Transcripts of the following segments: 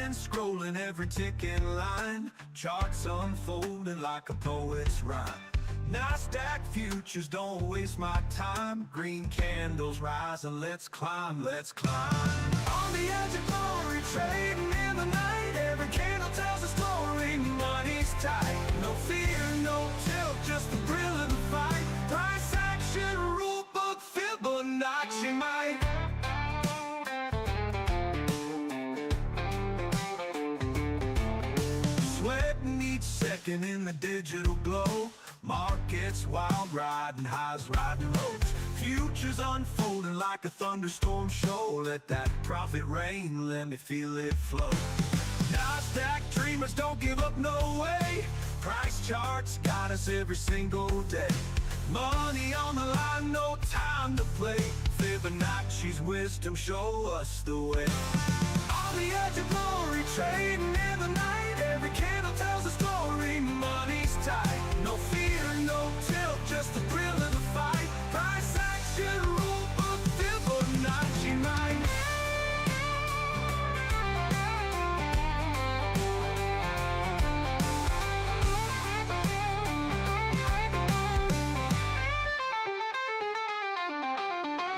hands scrolling every ticking line, charts unfolding like a poet's rhyme. NASDAQ futures, don't waste my time. Green candles rising, let's climb, let's climb. On the edge of glory, trading in the night. Every candle tells a story, money's tight. No fear, no tilt, just the thrill of the fight. Price action, rule book, Fibonacci might. Sweating each second in the digital glow. Markets wild, riding highs, riding lows. Futures unfolding like a thunderstorm show. Let that profit rain, let me feel it flow. NASDAQ dreamers, don't give up, no way. Price charts got us every single day. Money on the line, no time to play. Fibonacci's wisdom, show us the way. On the edge of glory, trading in the night. Every candle tells a story, money's tight. No fear, no tilt, just the thrill of the fight. Price action, rule book, Fibonacci might.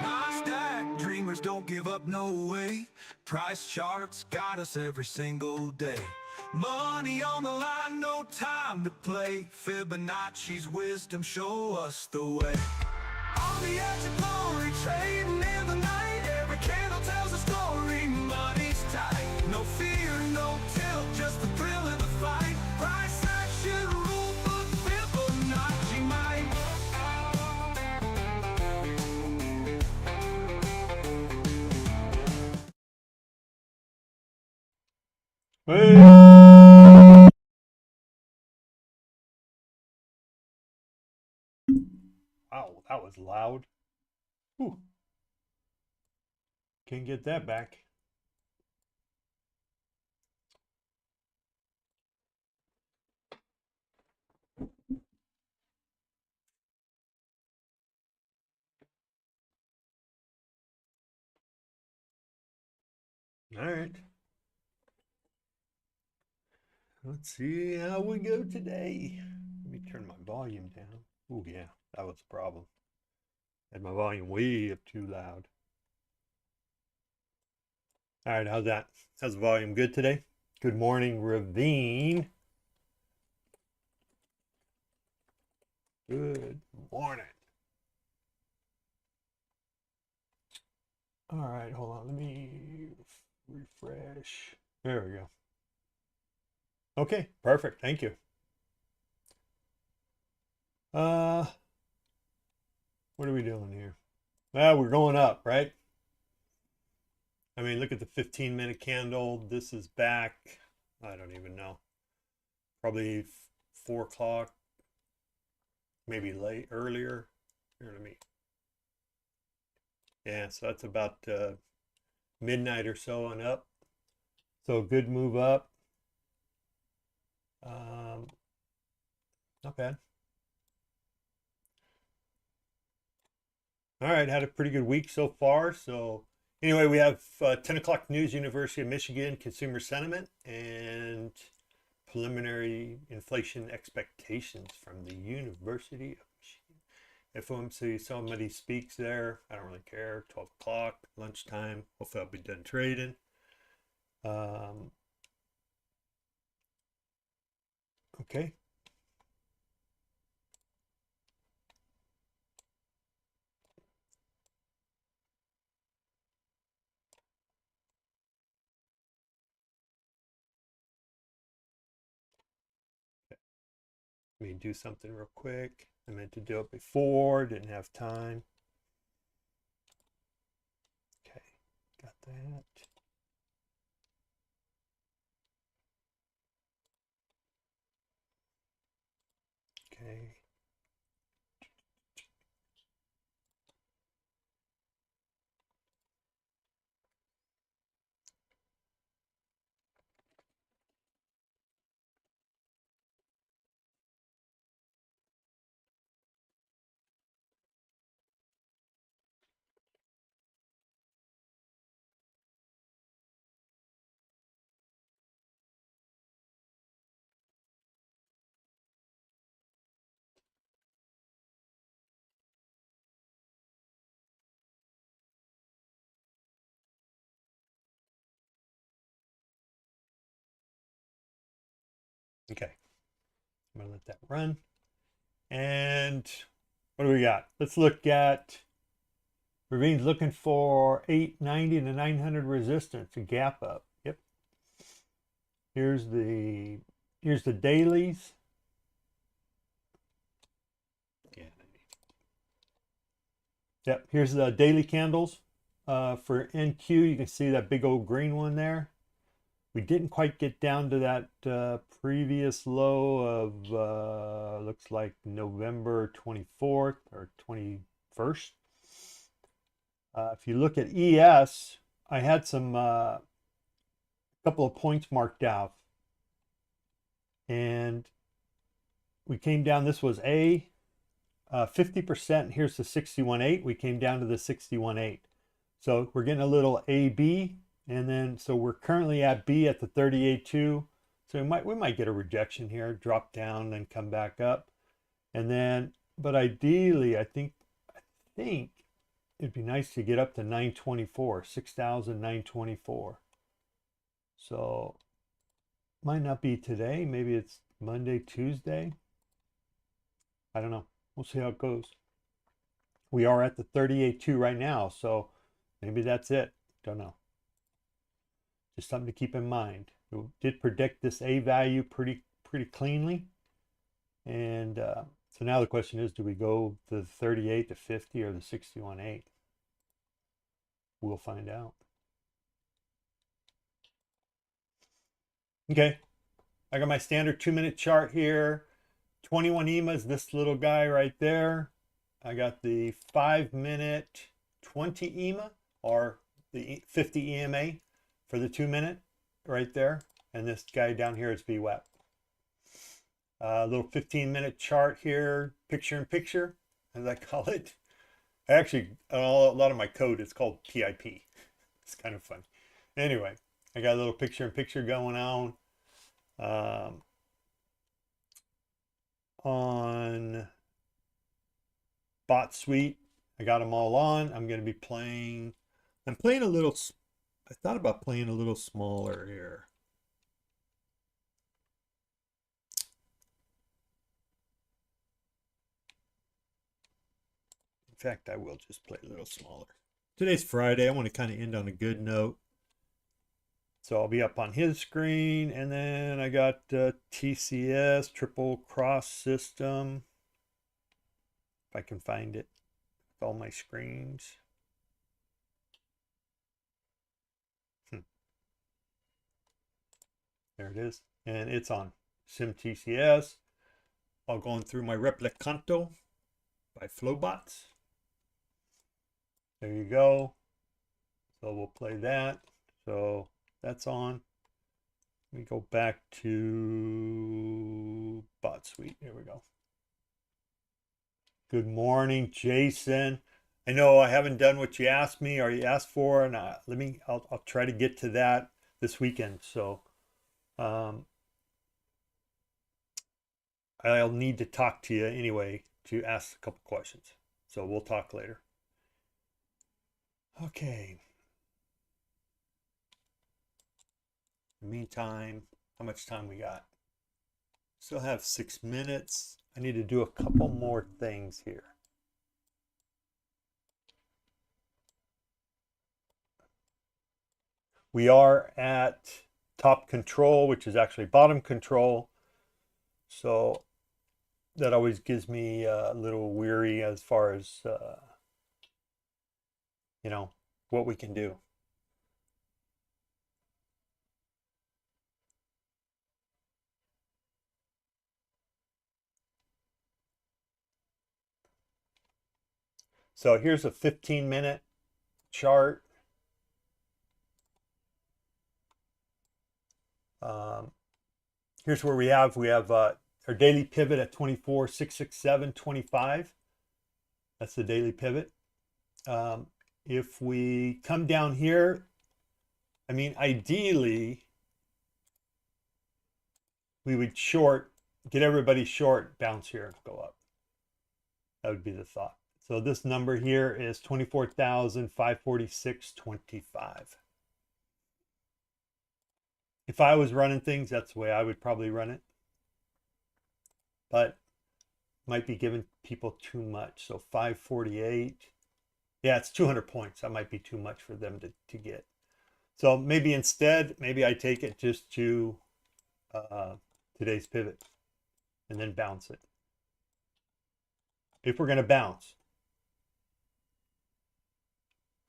NASDAQ dreamers, don't give up, no way. Price charts got us every single day. Money on the line, no time to play. Fibonacci's wisdom, show us the way. On the edge of glory, trading in the night. Every candle tells a story, money's tight. No fear, no tilt, just the thrill of the fight. Price action, rule book, Fibonacci might. Wow, that was loud. Whew. Can't get that back. All right. Let's see how we go today. Let me turn my volume down. Oh yeah, that was the problem. Had my volume way up too loud. All right, how's that? How's the volume good today? Good morning, Ravine. Good morning. All right, hold on. Let me refresh. There we go. Okay, perfect. Thank you. What are we doing here? Well, we're going up, right? I mean, look at the 15-minute candle. This is back. I don't even know. Probably 4 o'clock, maybe late, earlier. Here, let me. Yeah, so that's about midnight or so and up. So good move up. Not bad. All right, had a pretty good week so far. So anyway, we have 10 o'clock news, University of Michigan, consumer sentiment, and preliminary inflation expectations from the University of Michigan. FOMC, somebody speaks there. I don't really care. 12 o'clock, lunchtime. Hopefully I'll be done trading. Okay. Let me do something real quick. I meant to do it before, didn't have time. Okay, got that. Okay. Okay, I'm gonna let that run. And what do we got? Let's look at, Ravine's looking for 890 to 900 resistance, a gap up. Yep. Here's the dailies. Yeah. Yep. Here's the daily candles for NQ. You can see that big old green one there. We didn't quite get down to that previous low of looks like November 24th or 21st. If you look at ES, I had some couple of points marked out, and we came down. This was A 50%. Here's the 61.8. We came down to the 61.8. So we're getting a little AB, and then so we're currently at B at the 38.2. So we might get a rejection here, drop down, and come back up, and then. But ideally, I think it'd be nice to get up to 924, 6,924. So might not be today. Maybe it's Monday, Tuesday. I don't know. We'll see how it goes. We are at the 38.2 right now, so maybe that's it. Don't know. Just something to keep in mind. It did predict this A value pretty cleanly, and so now the question is, do we go to the 38 to 50 or the 61.8? We'll find out. Okay, I got my standard 2-minute chart here. 21 EMAs, this little guy right there. I got the 5-minute 20 EMA, or the 50 EMA for the 2-minute right there. And this guy down here is VWAP. A little 15-minute chart here, picture in picture, as I call it. Actually, a lot of my code is called PIP. It's kind of fun. Anyway, I got a little picture in picture going on. On Bot Suite, I got them all on. I'm going to be playing. I'm playing a little. I thought about playing a little smaller here. In fact, I will just play a little smaller. Today's Friday. I want to kind of end on a good note. So I'll be up on his screen, and then I got TCS, triple cross system. If I can find it with all my screens. There it is. And it's on Sim TCS. I'll go through my Replicanto by Flowbots. There you go. So we'll play that. So that's on. We go back to Bot Suite. Here we go. Good morning, Jason. I know I haven't done what you asked me or you asked for, and I'll try to get to that this weekend. So I'll need to talk to you anyway to ask a couple questions. So we'll talk later. Okay. In the meantime, how much time we got? Still have 6 minutes. I need to do a couple more things here. We are at top control, which is actually bottom control. So that always gives me a little weary as far as, you know, what we can do. So here's a 15-minute chart. Here's where we have our daily pivot at 24,667.25. That's the daily pivot. If we come down here, I mean, ideally, we would get everybody short, bounce here, and go up. That would be the thought. So this number here is 24,546.25. If I was running things, that's the way I would probably run it. but might be giving people too much. So 548, yeah, it's 200 points. That might be too much for them to get. So maybe instead, maybe I take it just to today's pivot and then bounce it. If we're going to bounce.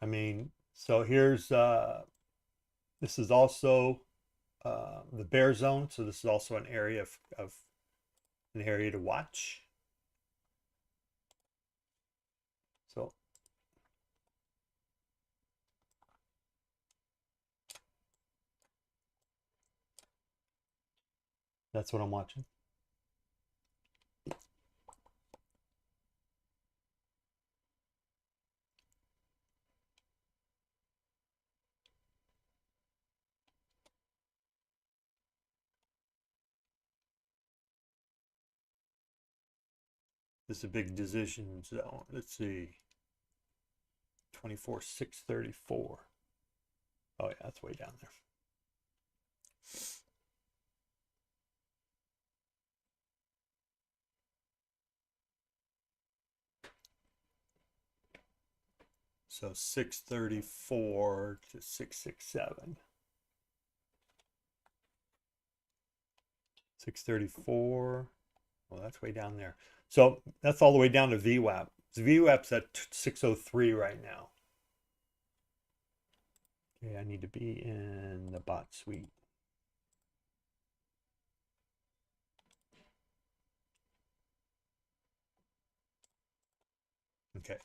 I mean, so here's, this is also the bear zone. So this is also an area of an area to watch. So that's what I'm watching. This is a big decision zone. Let's see. 24,634. Oh yeah, that's way down there. So 634 to 667. 634. Well, that's way down there. So that's all the way down to VWAP. VWAP's at 603 right now. Okay, I need to be in the bot suite. Okay.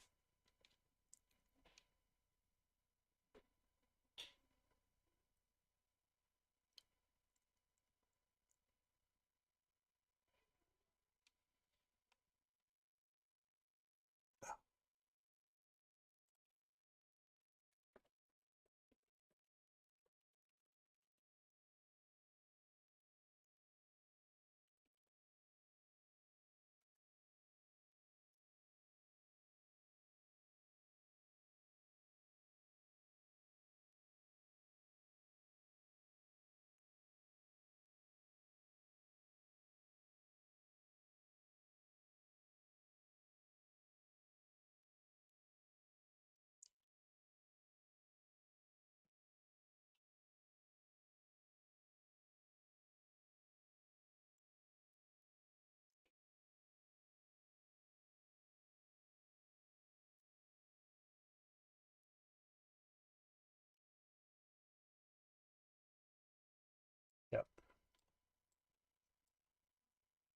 Yep.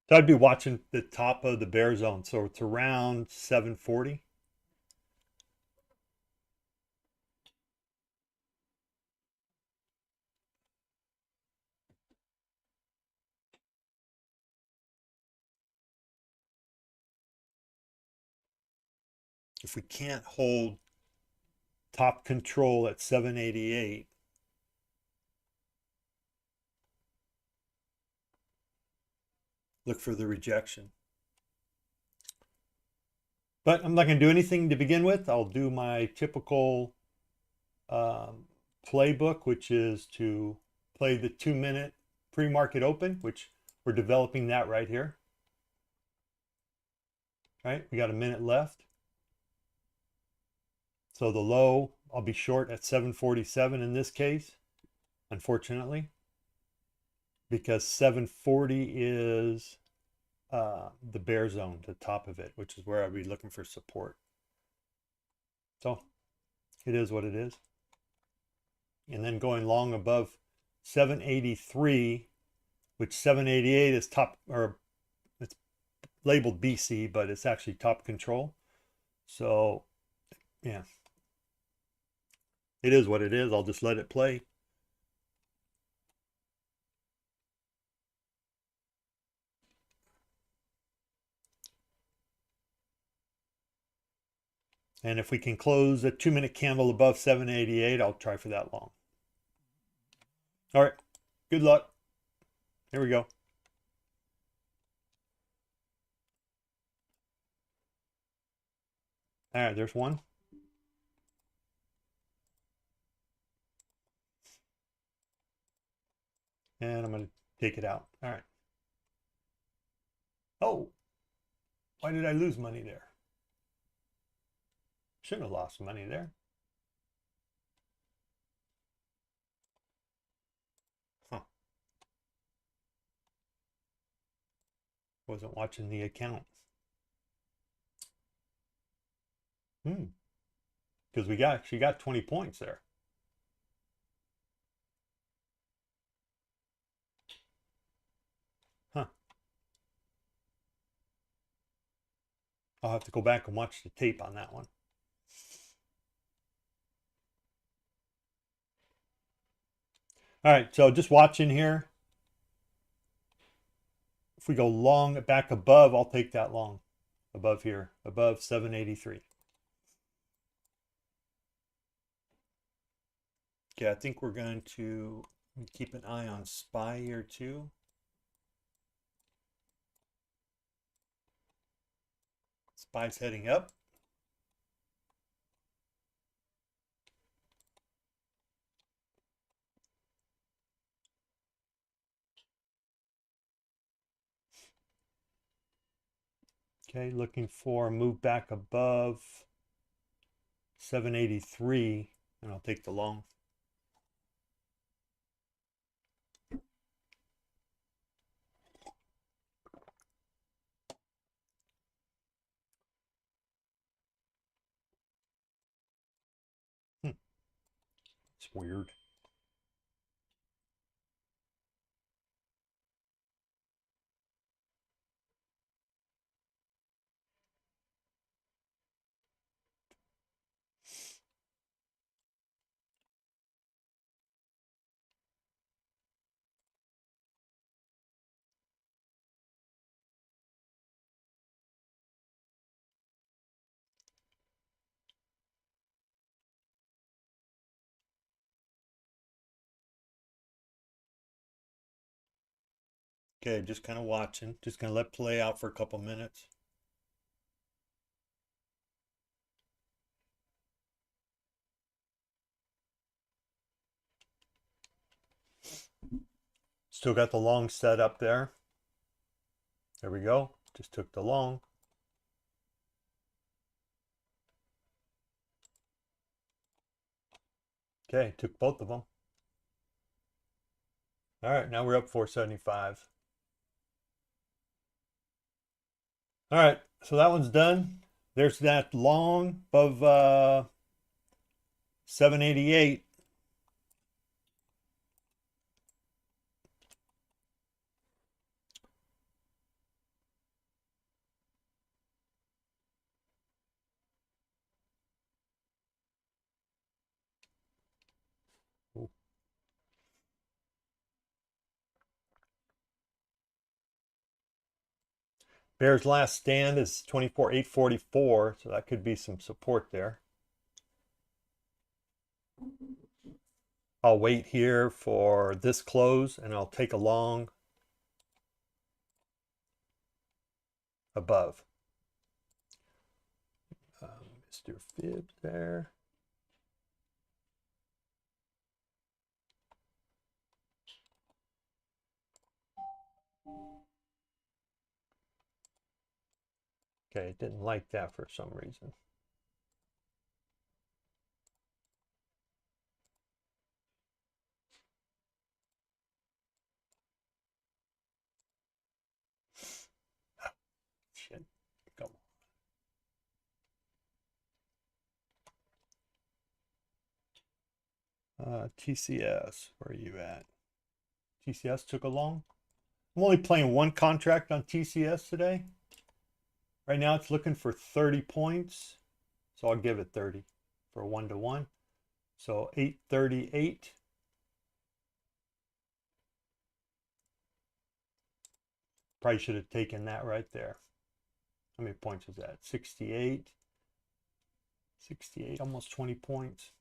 So I'd be watching the top of the bear zone. So it's around 740. If we can't hold top control at 788, look for the rejection. But I'm not going to do anything to begin with. I'll do my typical playbook, which is to play the 2-minute pre-market open, which we're developing that right here. Right, we got a minute left. So the low, I'll be short at 747 in this case, unfortunately, because 740 is the bear zone, the top of it, which is where I'll be looking for support. So it is what it is. And then going long above 783, which 788 is top, or it's labeled BC, but it's actually top control. So yeah, it is what it is. I'll just let it play. And if we can close a 2-minute candle above 788, I'll try for that long. All right, good luck. Here we go. All right, there's one. And I'm going to take it out. All right. Oh, why did I lose money there? Shouldn't have lost money there. Huh. Wasn't watching the account. Because she got 20 points there. Huh. I'll have to go back and watch the tape on that one. All right, so just watching here. If we go long back above, I'll take that long. Above here, above 783. Okay, I think we're going to keep an eye on SPY here too. SPY's heading up. Okay, looking for a move back above 783, and I'll take the long. It's weird. Okay, just kind of watching. Just going to let play out for a couple minutes. Still got the long set up there. There we go. Just took the long. Okay, took both of them. All right, now we're up 475. All right, so that one's done. There's that long above 788. Bear's last stand is 24,844, so that could be some support there. I'll wait here for this close and I'll take a long above. MrFib there. Okay, it didn't like that for some reason. Shit, go. TCS, where are you at? TCS took a long. I'm only playing one contract on TCS today. Right now it's looking for 30 points. So I'll give it 30 for a 1-to-1. So 838. Probably should have taken that right there. How many points was that? 68. 68, almost 20 points.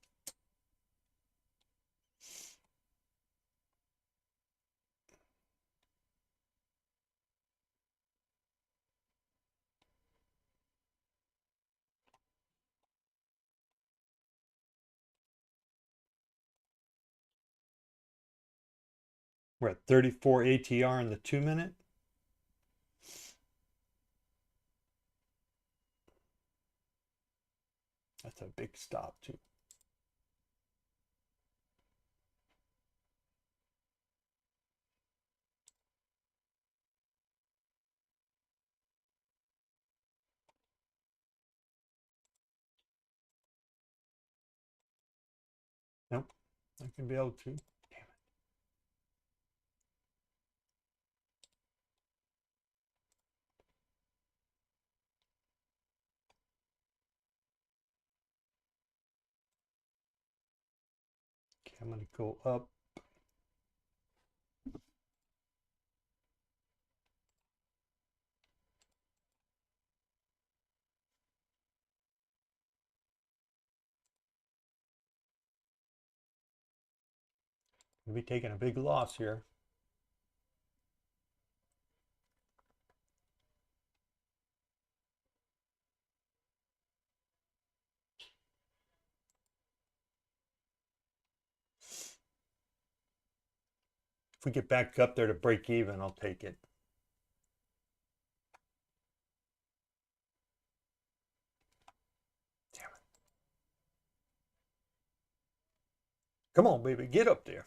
We're at 34 ATR in the 2-minute. That's a big stop too. Nope, I can be able to. Damn it. Okay, I'm going to go up. I'll be taking a big loss here. If we get back up there to break even, I'll take it. Damn it. Come on, baby, get up there.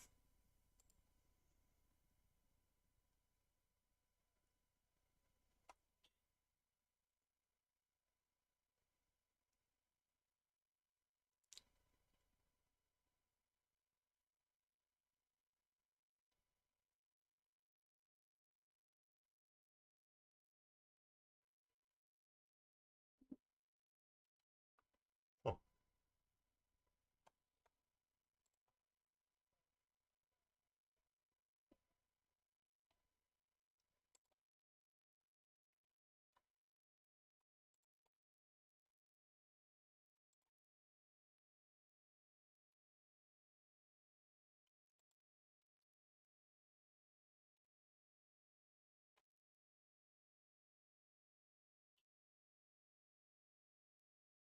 Oh.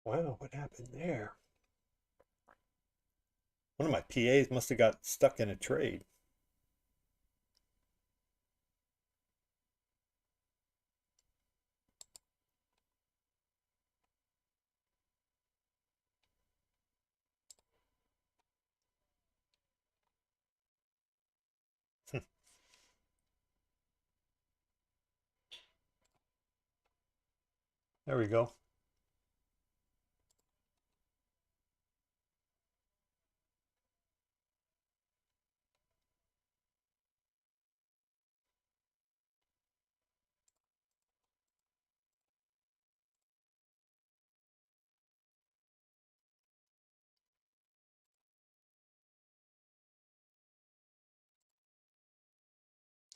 Wow, what happened there? One of my PAs must have got stuck in a trade. There we go.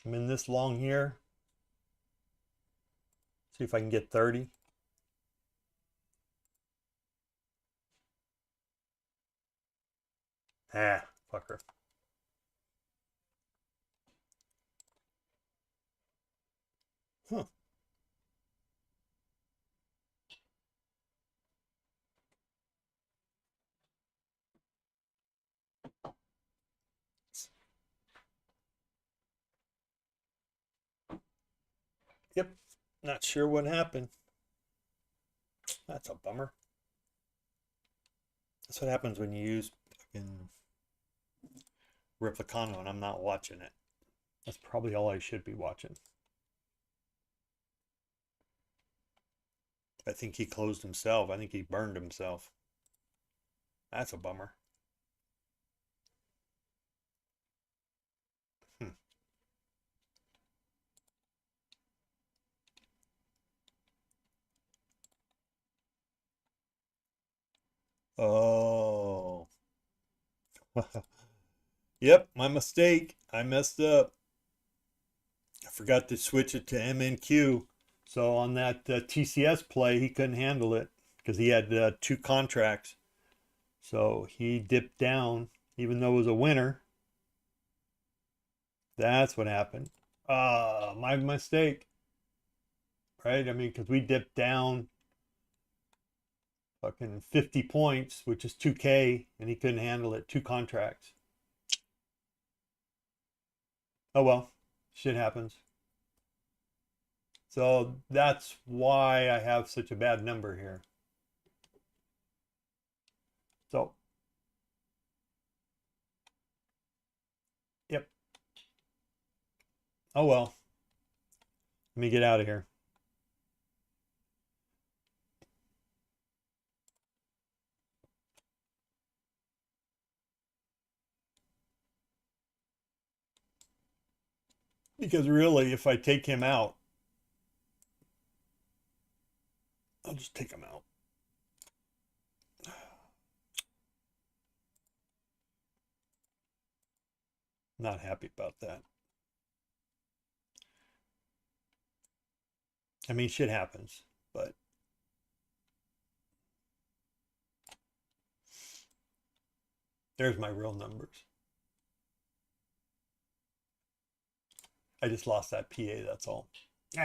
I'm in this long here. See if I can get 30. Ah, fucker. Huh. Yep. Not sure what happened. That's a bummer. That's what happens when you use fucking Replicano and I'm not watching it. That's probably all I should be watching. I think he closed himself. I think he burned himself. That's a bummer. Hmm. Oh. Yep, my mistake. I messed up. I forgot to switch it to MNQ. So on that TCS play, he couldn't handle it because he had 2 contracts. So he dipped down, even though it was a winner. That's what happened. My mistake. Right? I mean, because we dipped down fucking 50 points, which is 2K, and he couldn't handle it. 2 contracts. Oh well, shit happens. So that's why I have such a bad number here. So, yep. Oh well. Let me get out of here. Because really, if I take him out, I'll just take him out. Not happy about that. I mean, shit happens, but there's my real numbers. I just lost that PA, that's all. All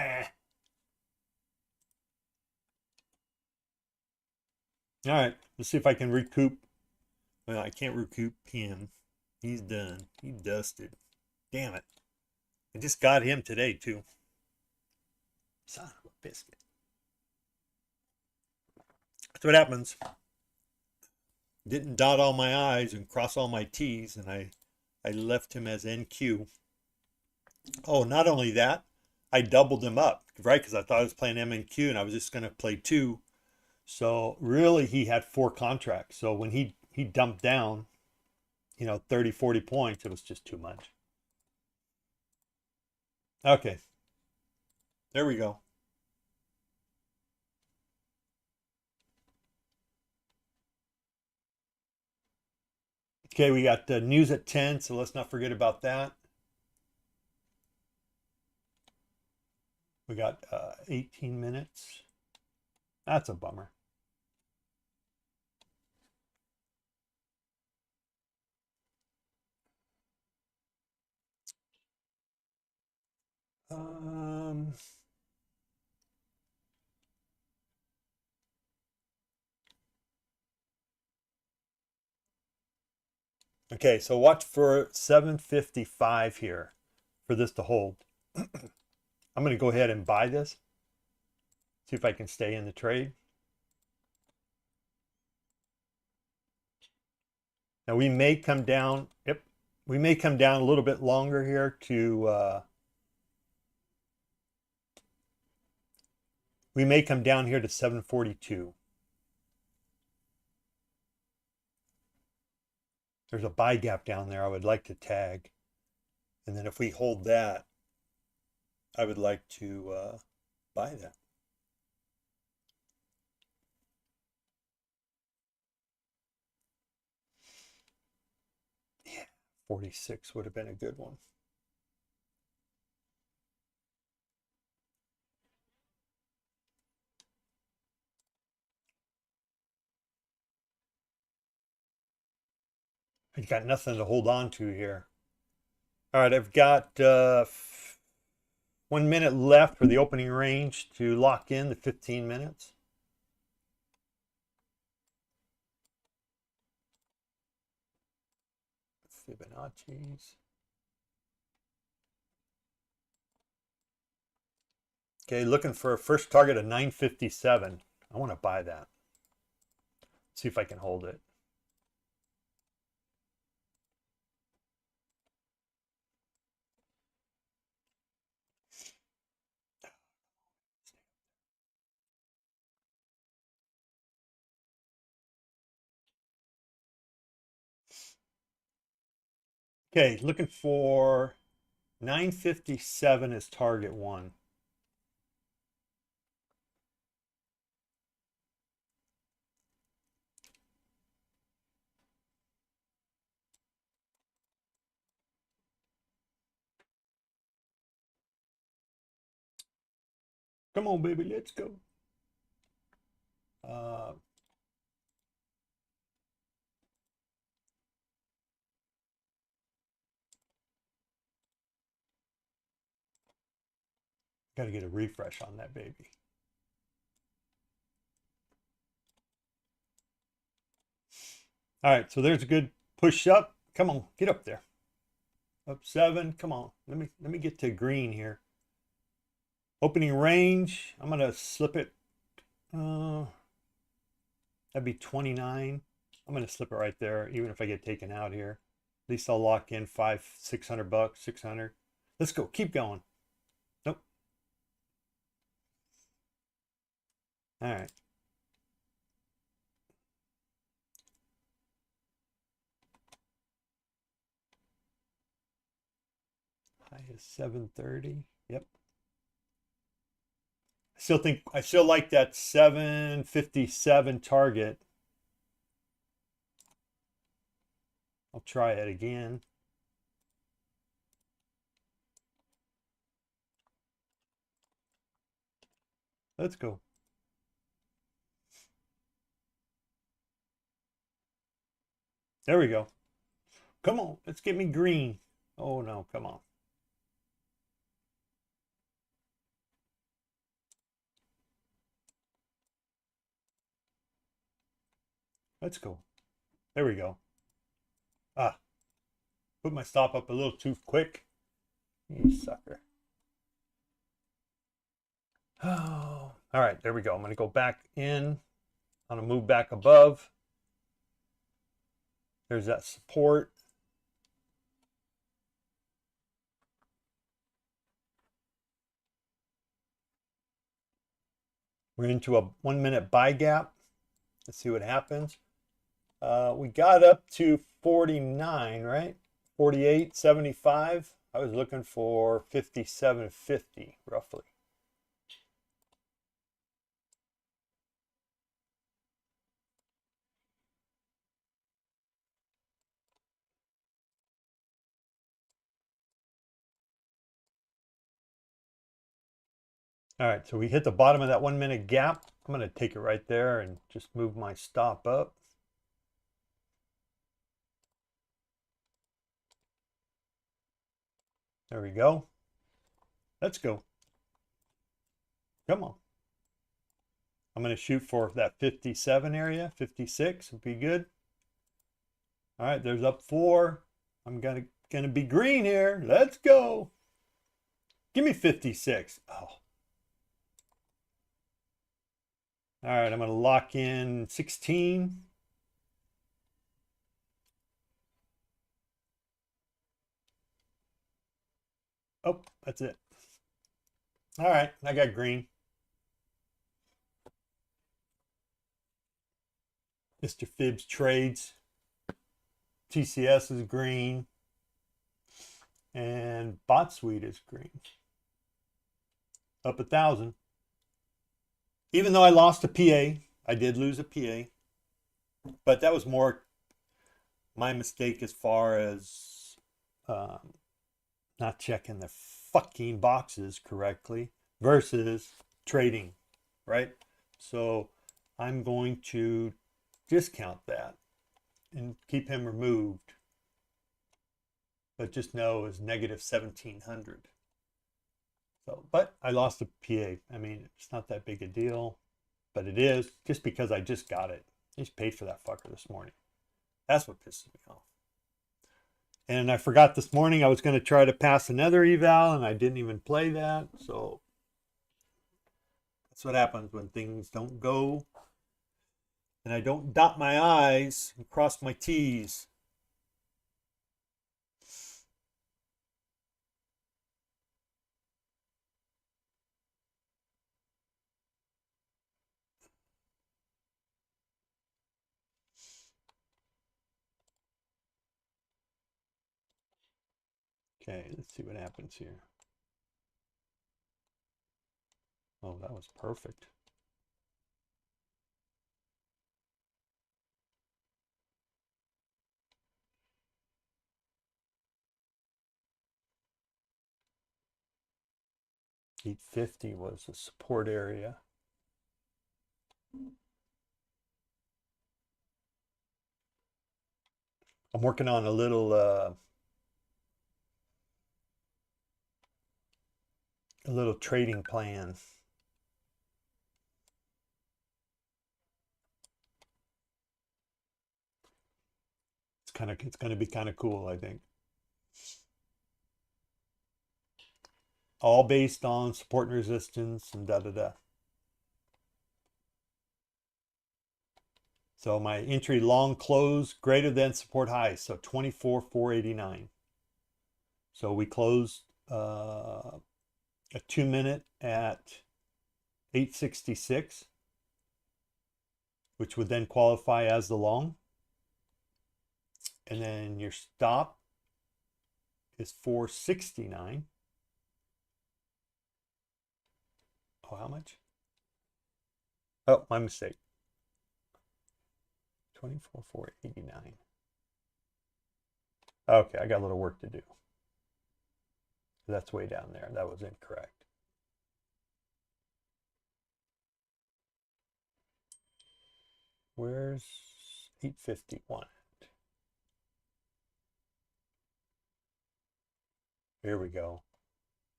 right, let's see if I can recoup. Well, I can't recoup him. He's done. He dusted. Damn it. I just got him today, too. Son of a biscuit. That's what happens. Didn't dot all my I's and cross all my T's, and I left him as NQ. Oh, not only that, I doubled him up, right? Because I thought I was playing M and Q, and I was just going to play 2. So really, he had 4 contracts. So when he dumped down, 30, 40 points, it was just too much. Okay. There we go. Okay, we got news at 10, so let's not forget about that. We got 18 minutes. That's a bummer. Okay, so watch for 755 here for this to hold. I'm going to go ahead and buy this. See if I can stay in the trade. Now we may come down. Yep, we may come down a little bit longer here to. We may come down here to 742. There's a buy gap down there I would like to tag. And then if we hold that, I would like to buy that. Yeah, 46 would have been a good one. I've got nothing to hold on to here. All right, I've got 1 minute left for the opening range to lock in the 15 minutes. Fibonacci's. Okay, looking for a first target of 957. I want to buy that. See if I can hold it. Okay, looking for 957 as target 1. Come on, baby, let's go. Got to get a refresh on that baby. All right, so there's a good push up. Come on, get up there. Up 7. Come on. Let me get to green here. Opening range. I'm gonna slip it. That'd be 29. I'm going to slip it right there, even if I get taken out here. At least I'll lock in $600, 600. Let's go. Keep going. Nope. All right. High is 730. Yep. I still like that 757 target. I'll try it again. Let's go. There we go. Come on, let's get me green. Oh no, come on. Let's go. There we go. Ah, put my stop up a little too quick. You sucker. Oh, all right, there we go. I'm going to go back in. I'm going to move back above. There's that support. We're into a 1 minute buy gap. Let's see what happens. We got up to 49, right? 48.75. I was looking for 57.50 roughly. All right, so we hit the bottom of that 1 minute gap. I'm going to take it right there and just move my stop up. There we go. Let's go. Come on. I'm going to shoot for that 57 area. 56 would be good. All right, there's up 4. I'm gonna be green here. Let's go. Give me 56. Oh. All right, I'm going to lock in 16. Oh, that's it. All right, I got green. MrFibsTrades. TCS is green. And Bot Suite is green. Up 1,000. Even though I lost a PA, I did lose a PA. But that was more my mistake as far as not checking the fucking boxes correctly versus trading, right? So I'm going to discount that and keep him removed. But just know it's negative 1,700. So, but I lost a PA. I mean, it's not that big a deal, but it is just because I just got it. I just paid for that fucker this morning. That's what pisses me off. And I forgot this morning I was going to try to pass another eval and I didn't even play that. So that's what happens when things don't go and I don't dot my I's and cross my T's. Okay, let's see what happens here. Oh, that was perfect. $850 was the support area. I'm working on a little trading plan. It's going to be kind of cool, I think. All based on support and resistance and da da da. So my entry long close greater than support highs, so 24,489. So we closed a 2-minute at 866, which would then qualify as the long. And then your stop is 469. Oh, how much? Oh, my mistake. 24,489. Okay, I got a little work to do. That's way down there. That was incorrect. Where's 851? Here we go.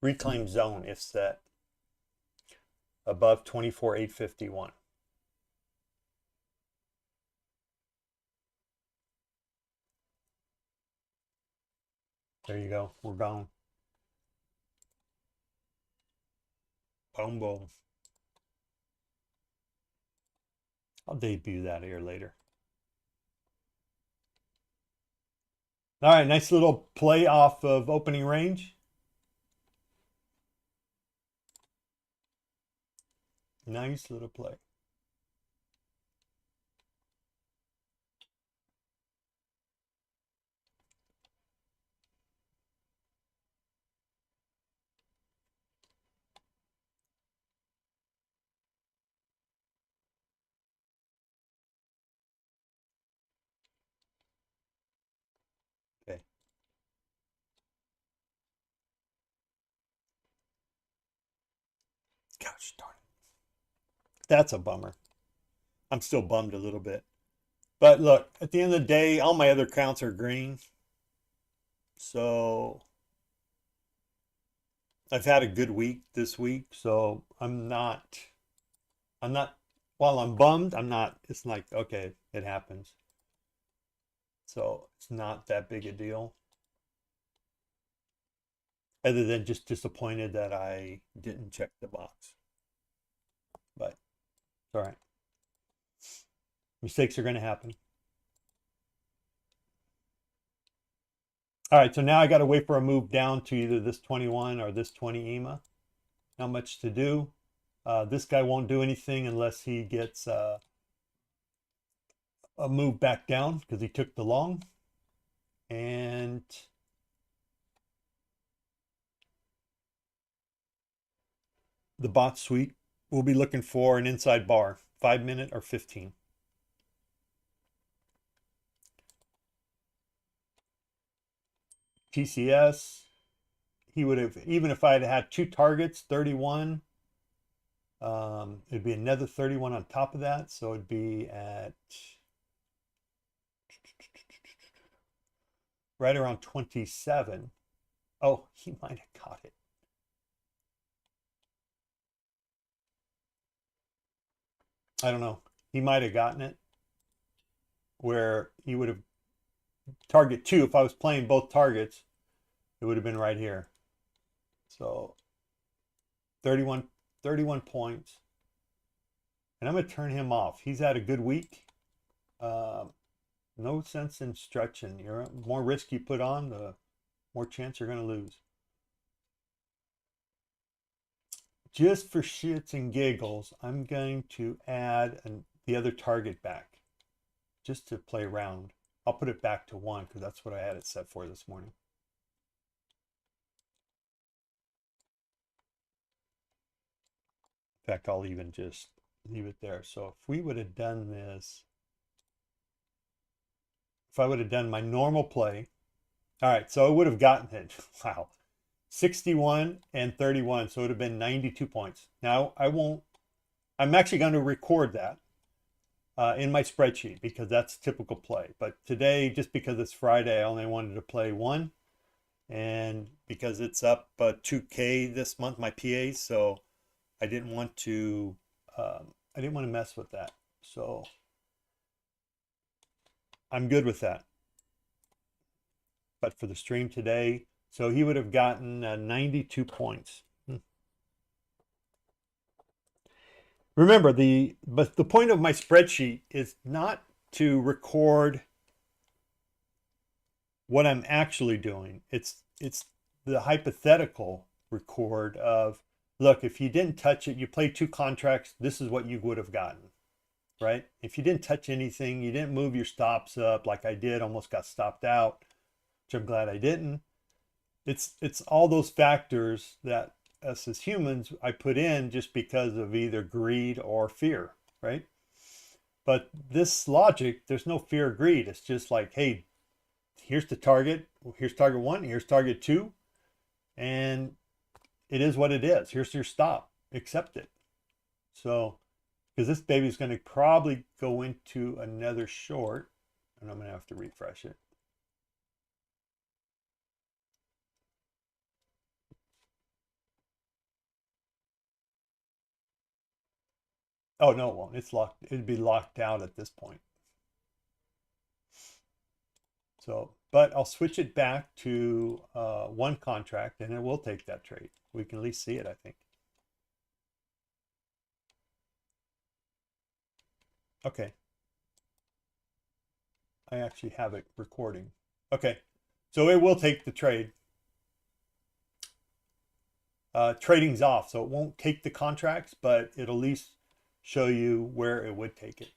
Reclaim zone if set above 24,851. There you go. We're gone. Boom, boom. I'll debut that here later. All right, nice little play off of opening range. Nice little play. Okay. Gosh darn it. That's a bummer. I'm still bummed a little bit. But look, at the end of the day, all my other counts are green. So I've had a good week this week. So while I'm bummed, it's like, okay, it happens. So it's not that big a deal. Other than just disappointed that I didn't check the box. But it's all right. Mistakes are going to happen. All right, so now I got to wait for a move down to either this 21 or this 20 EMA. Not much to do. This guy won't do anything unless he gets a move back down because he took the long. And the bot suite will be looking for an inside bar, 5-minute or 15. TCS, he would have, even if I had had 2 targets, 31, it'd be another 31 on top of that. So it'd be at right around 27. Oh, he might have caught it. I don't know. He might have gotten it where he would have target 2. If I was playing both targets, it would have been right here. So 31 points. And I'm going to turn him off. He's had a good week. No sense in stretching. The more risk you put on, the more chance you're going to lose. Just for shits and giggles, I'm going to add the other target back just to play around. I'll put it back to 1 because that's what I had it set for this morning. In fact, I'll even just leave it there. So if we would have done this, if I would have done my normal play, all right, so I would have gotten it. Wow. 61 and 31, so it would have been 92 points. Now, I'm actually going to record that in my spreadsheet because that's typical play. But today, just because it's Friday, I only wanted to play 1. And because it's up 2K this month, my PA, so I didn't want to mess with that. So I'm good with that. But for the stream today, so he would have gotten 92 points. Remember, but the point of my spreadsheet is not to record what I'm actually doing. It's the hypothetical record of, look, if you didn't touch it, you played 2 contracts, this is what you would have gotten, right? If you didn't touch anything, you didn't move your stops up like I did, almost got stopped out, which I'm glad I didn't. It's all those factors that us as humans I put in just because of either greed or fear, right? But this logic, there's no fear or greed. It's just like, hey, here's the target. Here's target 1. Here's target 2. And it is what it is. Here's your stop. Accept it. So, because this baby's going to probably go into another short, and I'm going to have to refresh it. Oh, no, it won't. It's locked. It'd be locked out at this point. So, but I'll switch it back to 1 contract and it will take that trade. We can at least see it, I think. Okay. I actually have it recording. Okay. So it will take the trade. Trading's off, so it won't take the contracts, but it'll at least show you where it would take it.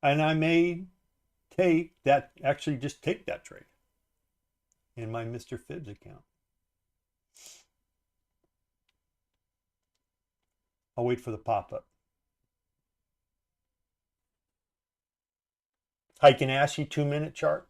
And I may take that, actually just take that trade in my MrFibs account. I'll wait for the pop-up. Heiken Ashy 2-minute chart.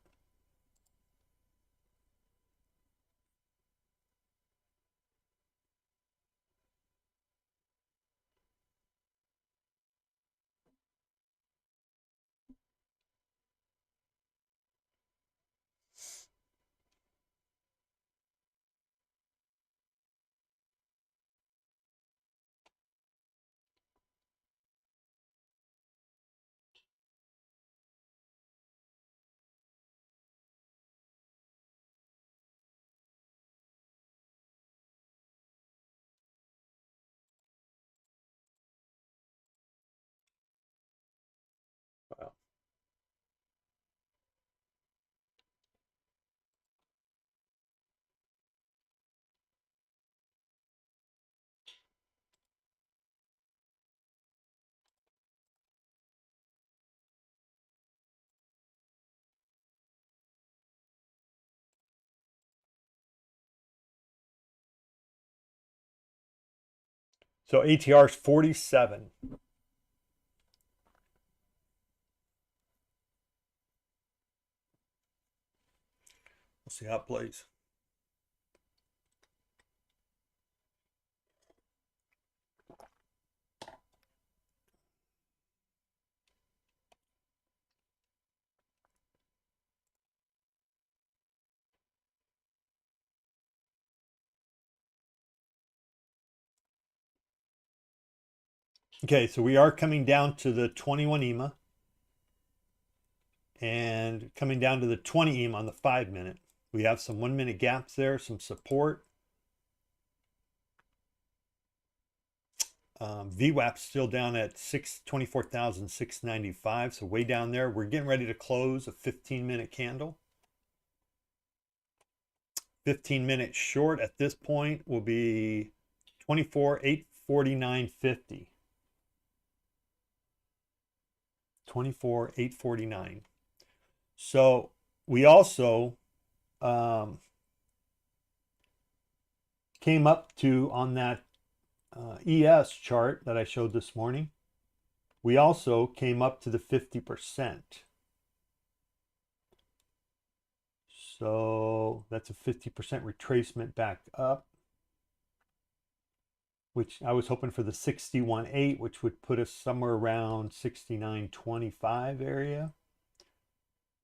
Wow. So ATR is 47. We'll see how it plays. Okay, so we are coming down to the 21 EMA and coming down to the 20 EMA on the 5-minute. We have some 1-minute gaps there, some support. VWAP's still down at 24,695, so way down there. We're getting ready to close a 15-minute candle. 15-minute short at this point will be 24,849.50. 24,849. So we also came up to, on that ES chart that I showed this morning, we also came up to the 50%. So that's a 50% retracement back up, which I was hoping for the 61.8, which would put us somewhere around 69.25 area.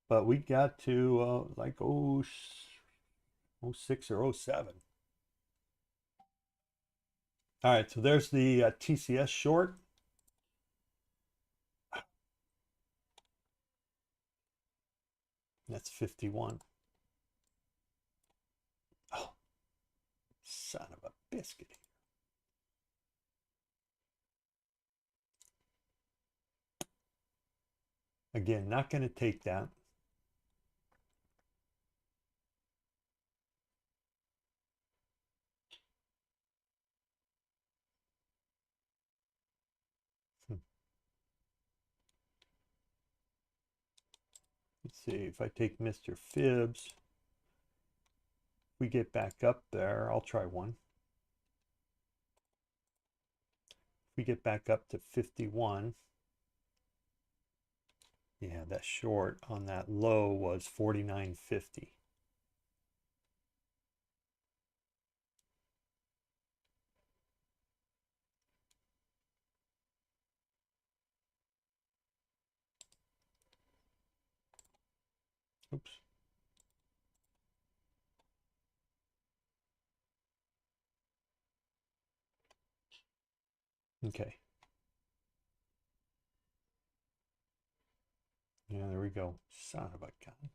But we got to like 06 or 07. All right, so there's the TCS short. That's 51. Oh, son of a biscuit. Again, not going to take that. Let's see if I take Mr. Fibs. We get back up there. I'll try one. If we get back up to 51. Yeah, that short on that low was 49.50. Oops. Okay. Yeah, there we go. Son of a gun.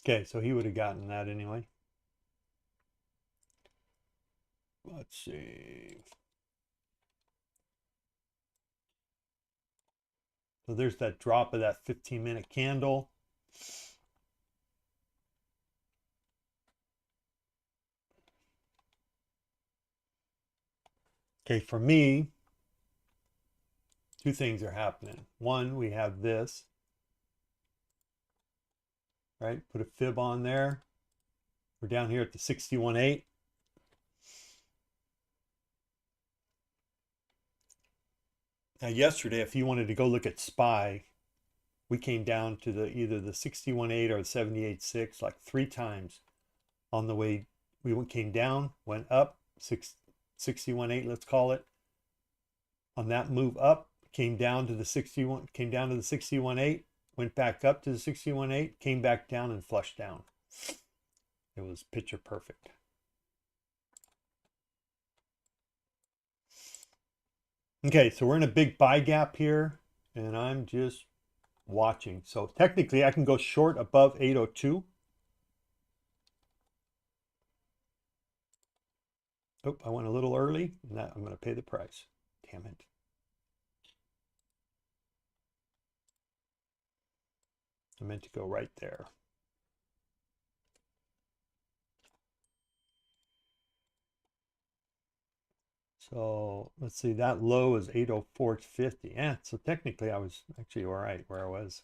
Okay, so he would have gotten that anyway. Let's see. So there's that drop of that 15-minute candle. Okay, for me, two things are happening. One, we have this, right? Put a fib on there. We're down here at the 61.8. Now, yesterday, if you wanted to go look at SPY, we came down to the either the 61.8 or the 78.6 like 3 times on the way. We came down, went up, 61.8, let's call it. On that move up, came down to the 61.8, went back up to the 61.8, came back down and flushed down. It was picture perfect. Okay, so we're in a big buy gap here, and I'm just watching. So technically, I can go short above 802. Oh, I went a little early, and that I'm going to pay the price. Damn it. I meant to go right there. So let's see, that low is 804.50. Yeah, so technically I was actually all right where I was.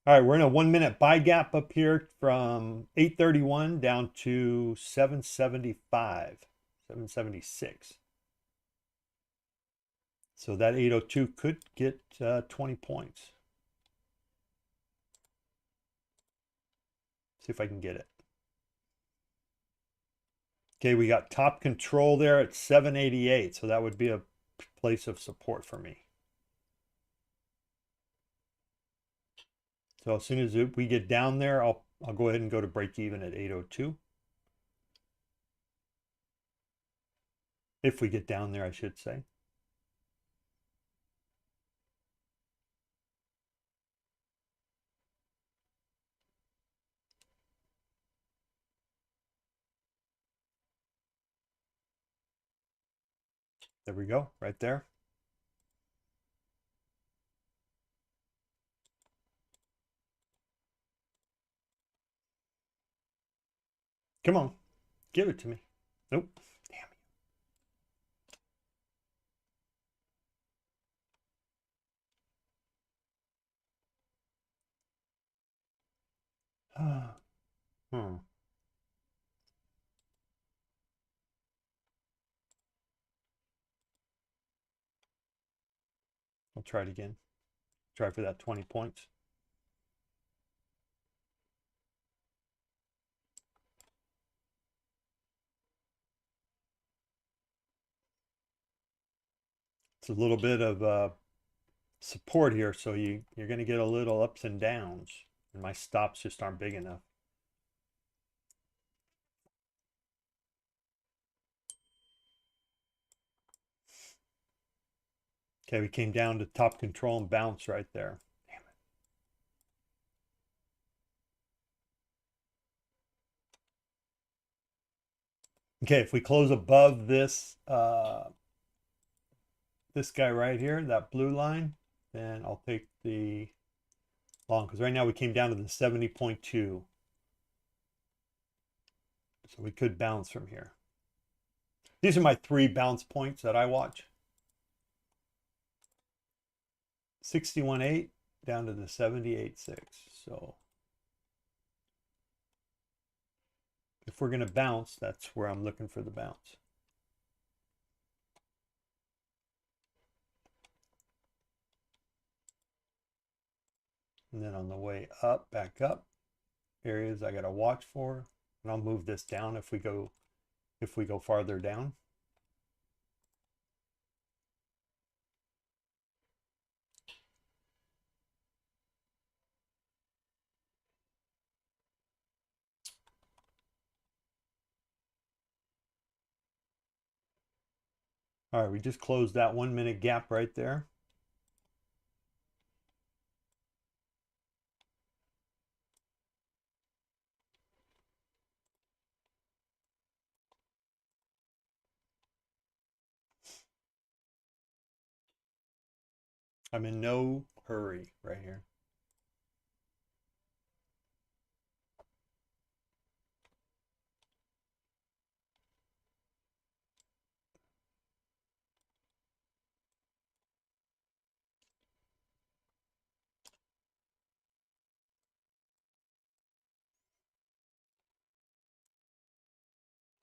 All right, we're in a 1 minute buy gap up here from 831 down to 775, 776. So that 802 could get 20 points. See if I can get it. Okay, we got top control there at 788. So that would be a place of support for me. So as soon as we get down there, I'll go ahead and go to break even at 802. If we get down there, I should say. There we go, right there. Come on, give it to me. Nope, damn you. I'll try it again. Try for that 20 points. It's a little bit of support here, so you're going to get a little ups and downs, and my stops just aren't big enough. Okay, we came down to top control and bounce right there. Damn it. Okay, if we close above this this guy right here, that blue line, then I'll take the long, because right now we came down to the 70.2. So we could bounce from here. These are my 3 bounce points that I watch. 61.8 down to the 78.6. So if we're going to bounce, that's where I'm looking for the bounce. And then on the way up, back up, areas I got to watch for. And I'll move this down if we go farther down. All right, we just closed that 1 minute gap right there. I'm in no hurry right here.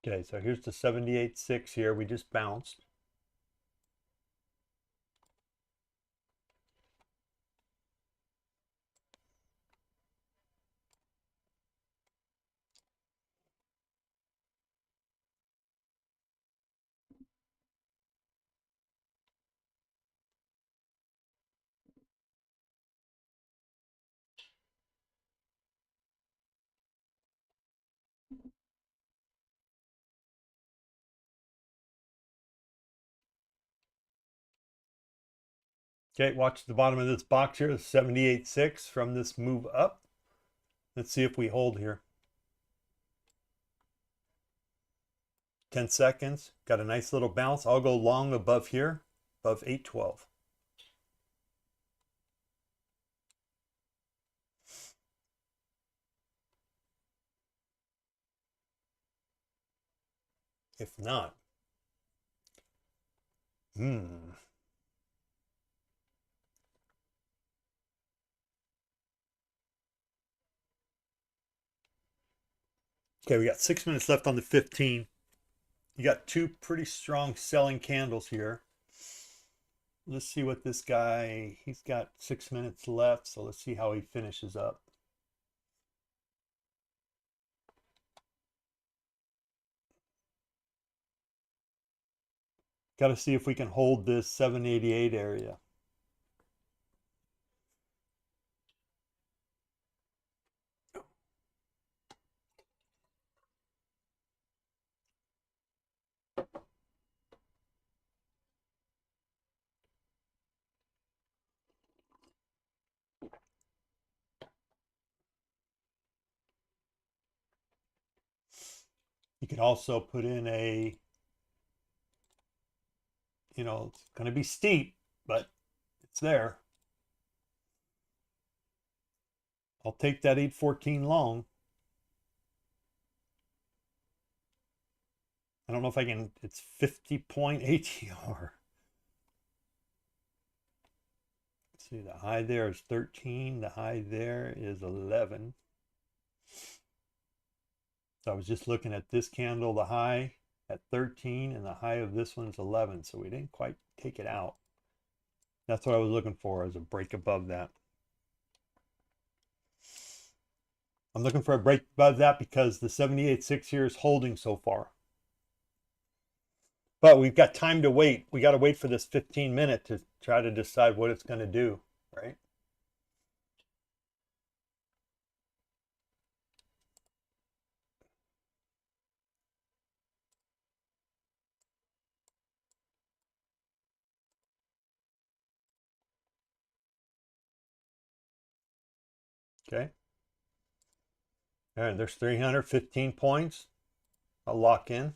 Okay, so here's the 78.6 here. We just bounced. Okay, watch the bottom of this box here, 78.6 from this move up. Let's see if we hold here. 10 seconds, got a nice little bounce. I'll go long above here, above 812. If not, Okay, we got 6 minutes left on the 15. You got 2 pretty strong selling candles here. Let's see what this guy, he's got 6 minutes left, so let's see how he finishes up. Got to see if we can hold this 788 area. You can also put in a, it's going to be steep, but it's there. I'll take that 814 long. I don't know if I can, it's 50-point ATR. Let's see, the high there is 13. The high there is 11. So I was just looking at this candle, the high at 13, and the high of this one's 11. So we didn't quite take it out. That's what I was looking for, as a break above that. I'm looking for a break above that because the 78.6 here is holding so far. But we've got time to wait. We got to wait for this 15-minute to try to decide what it's going to do, right? Okay. All right, there's 315 points. I'll lock in.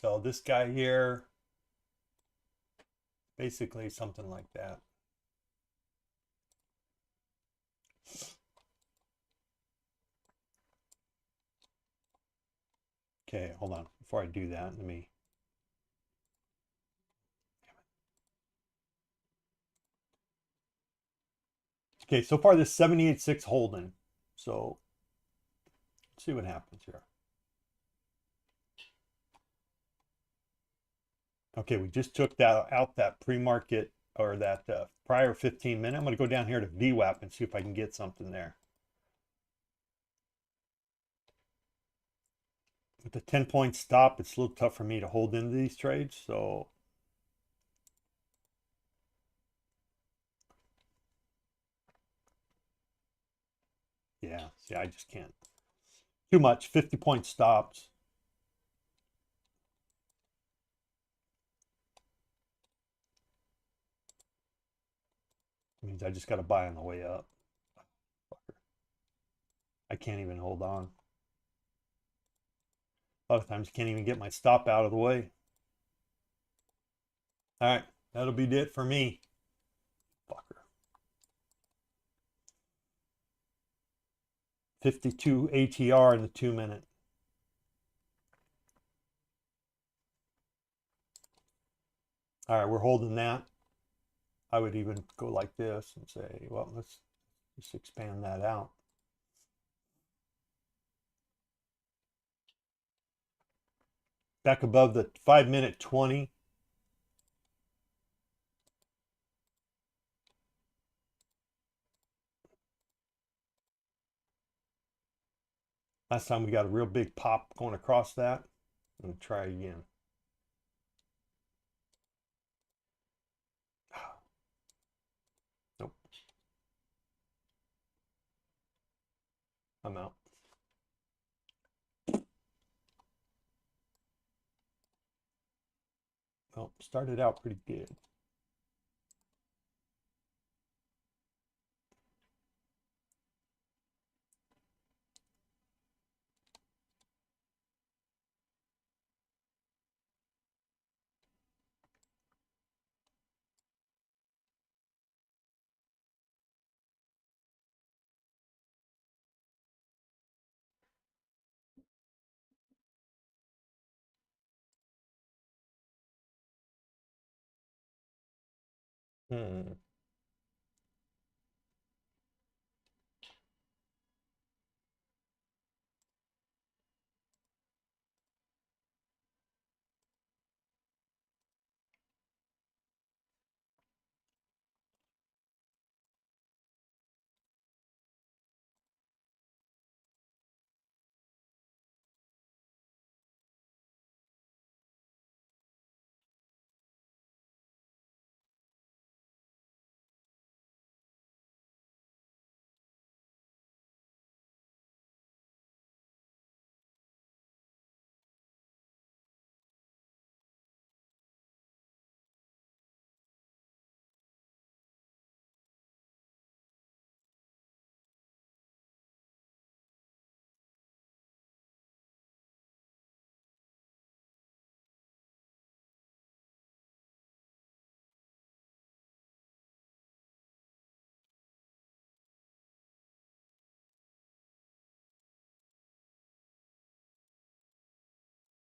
So this guy here, basically something like that. Okay, hold on. Before I do that, let me. Okay, so far this 78.6 holding. So let's see what happens here. Okay, we just took that out, that pre-market or that prior 15 minute. I'm going to go down here to VWAP and see if I can get something there. With the 10-point stop, it's a little tough for me to hold into these trades. So yeah, see, I just can't. Too much, 50-point stops. Means I just got to buy on the way up. I can't even hold on. A lot of times I can't even get my stop out of the way. All right, that'll be it for me. Fucker. 52 ATR in the 2-minute. All right, we're holding that. I would even go like this and say, well, let's just expand that out. Back above the 5-minute 20. Last time we got a real big pop going across that. I'm going to try again. Nope. I'm out. Well, started out pretty good. Hmm.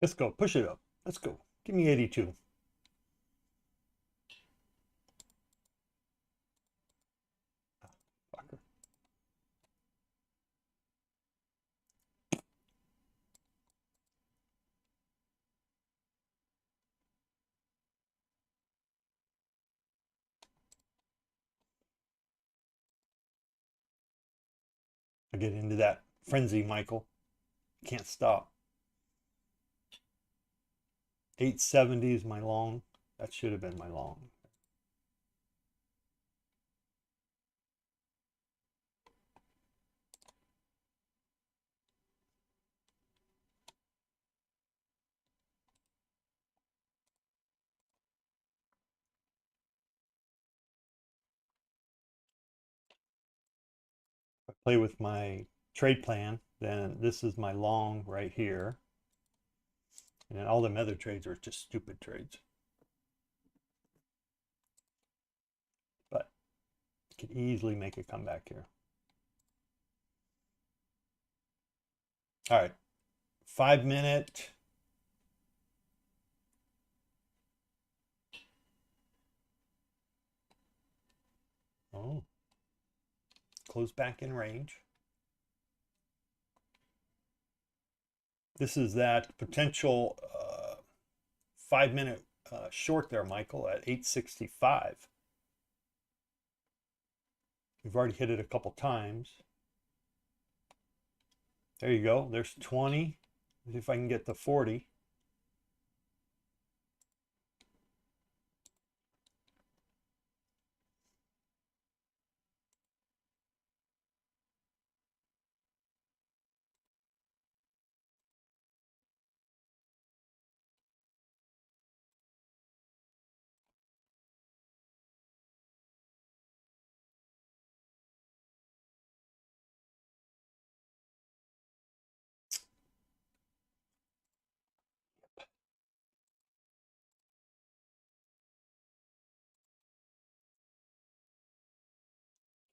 Let's go. Push it up. Let's go. Give me 82. Fucker. I get into that frenzy, Michael. Can't stop. 870 is my long. That should have been my long. If I play with my trade plan, then this is my long right here. And all them other trades are just stupid trades. But could easily make a comeback here. All right, 5 minute. Oh, close back in range. This is that potential 5 minute short there, Michael, at 865. We've already hit it a couple times. There you go. There's 20. See if I can get the 40.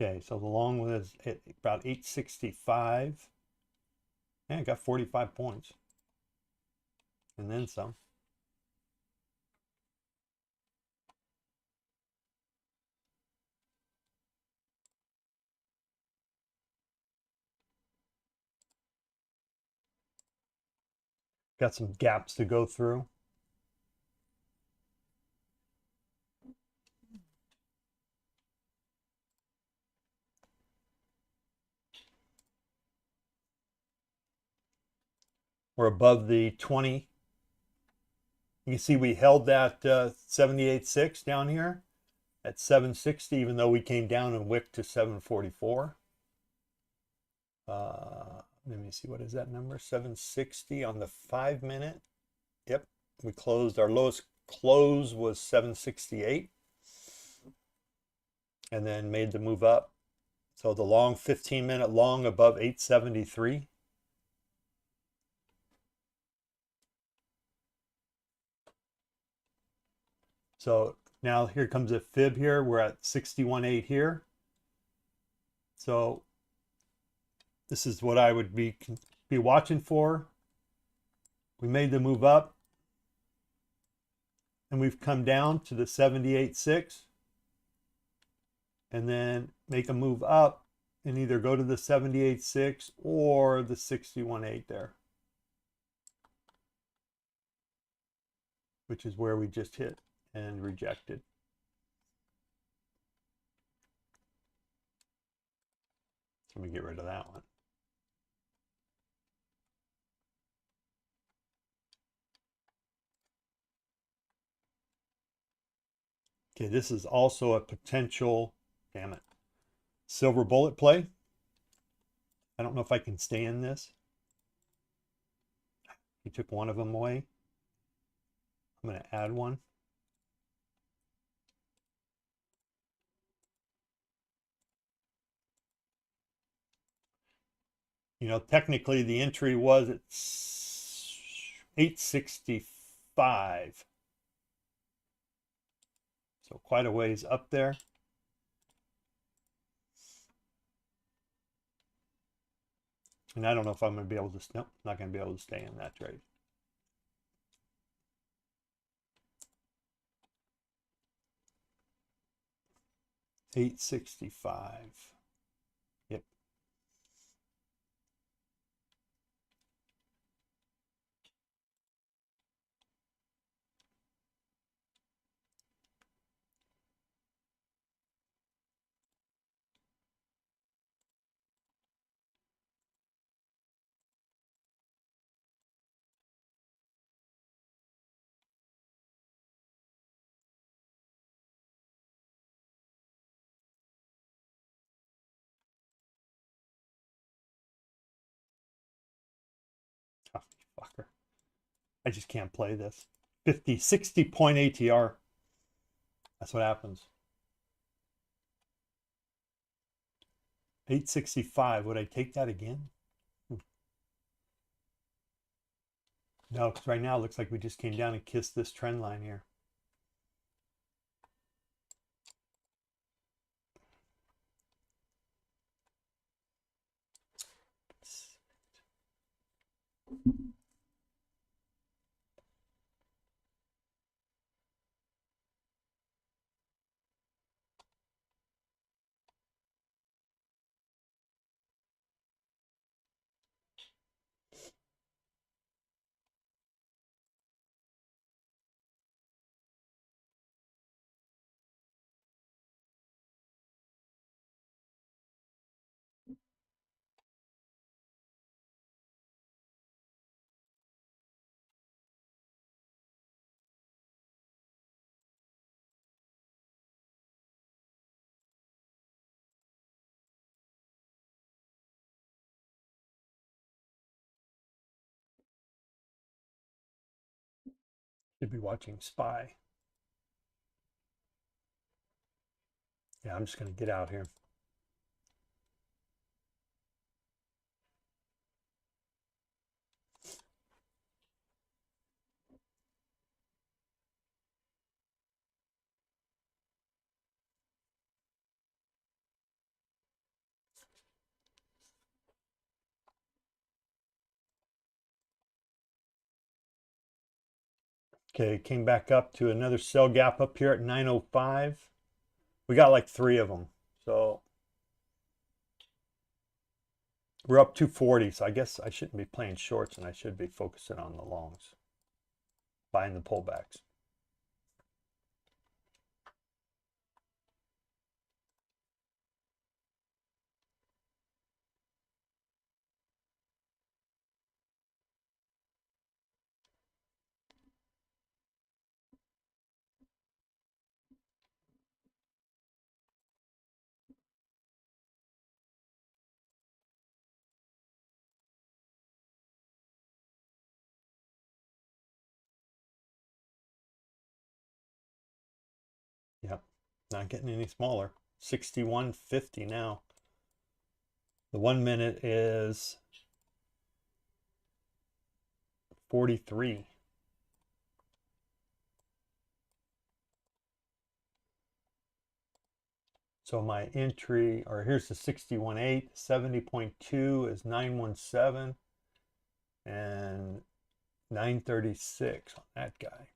Okay, so the long was at about 865. And I got 45 points. And then some. Got some gaps to go through. We're above the 20. You can see we held that 78.6 down here at 760, even though we came down and wicked to 744. Let me see, what is that number? 760 on the 5 minute. Yep, we closed, our lowest close was 768 and then made the move up. So the long 15 minute long above 873. So now here comes a fib here. We're at 61.8 here. So this is what I would be watching for. We made the move up and we've come down to the 78.6 and then make a move up and either go to the 78.6 or the 61.8 there, which is where we just hit and rejected. Let me get rid of that one. Okay, this is also a potential, damn it, silver bullet play. I don't know if I can stay in this. He took one of them away. I'm going to add one. You know, technically the entry was at 865. So quite a ways up there. And I don't know if I'm going to be able to, nope, not going to be able to stay in that trade. $865. Yep. Oh, fucker. I just can't play this. 60 point ATR. That's what happens. 865. Would I take that again? No, because right now it looks like we just came down and kissed this trend line here. Should be watching SPY. Yeah, I'm just going to get out here. Okay, came back up to another sell gap up here at 905. We got like 3 of them. So we're up 240. So I guess I shouldn't be playing shorts and I should be focusing on the longs, buying the pullbacks. Yep, not getting any smaller. 61.50 now. The 1 minute is 43. So my entry, or here's the 61.8, 70.2 is 917, and 936 on that guy.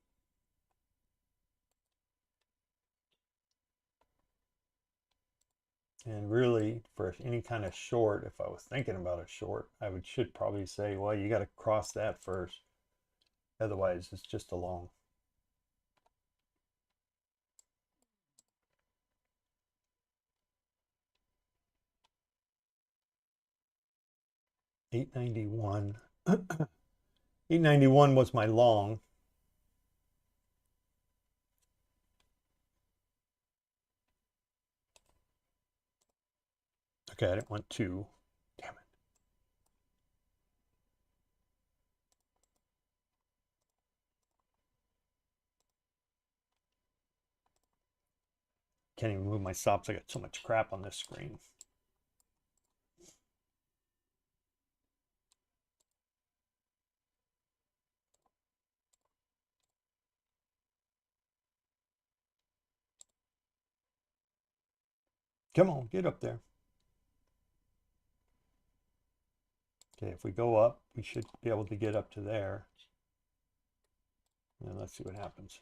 And really, for any kind of short, if I was thinking about a short, should probably say, well, you got to cross that first. Otherwise, it's just a long. $891. $891 was my long. Okay, I didn't want 2. Damn it. Can't even move my stops. I got so much crap on this screen. Come on, get up there. Okay, if we go up, we should be able to get up to there. And let's see what happens.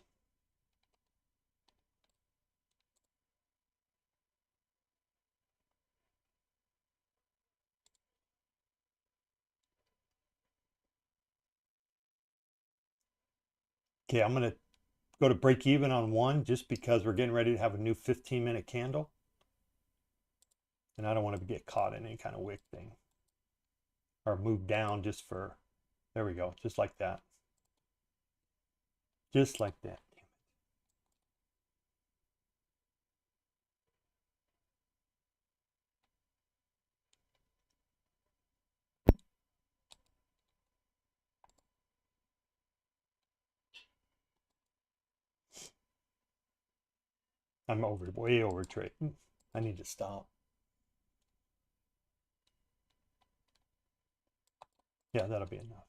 Okay, I'm going to go to break even on 1 just because we're getting ready to have a new 15-minute candle. And I don't want to get caught in any kind of wick thing. Or move down just for, there we go, just like that. Just like that. I'm way over trading. I need to stop. Yeah, that'll be enough.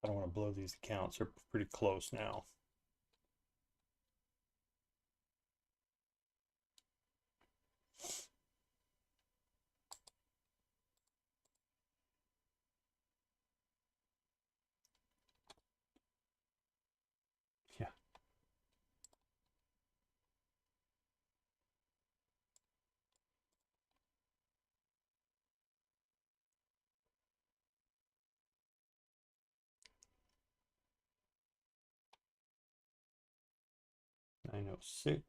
don't want to blow these accounts. They're pretty close now. Yeah. $9.06.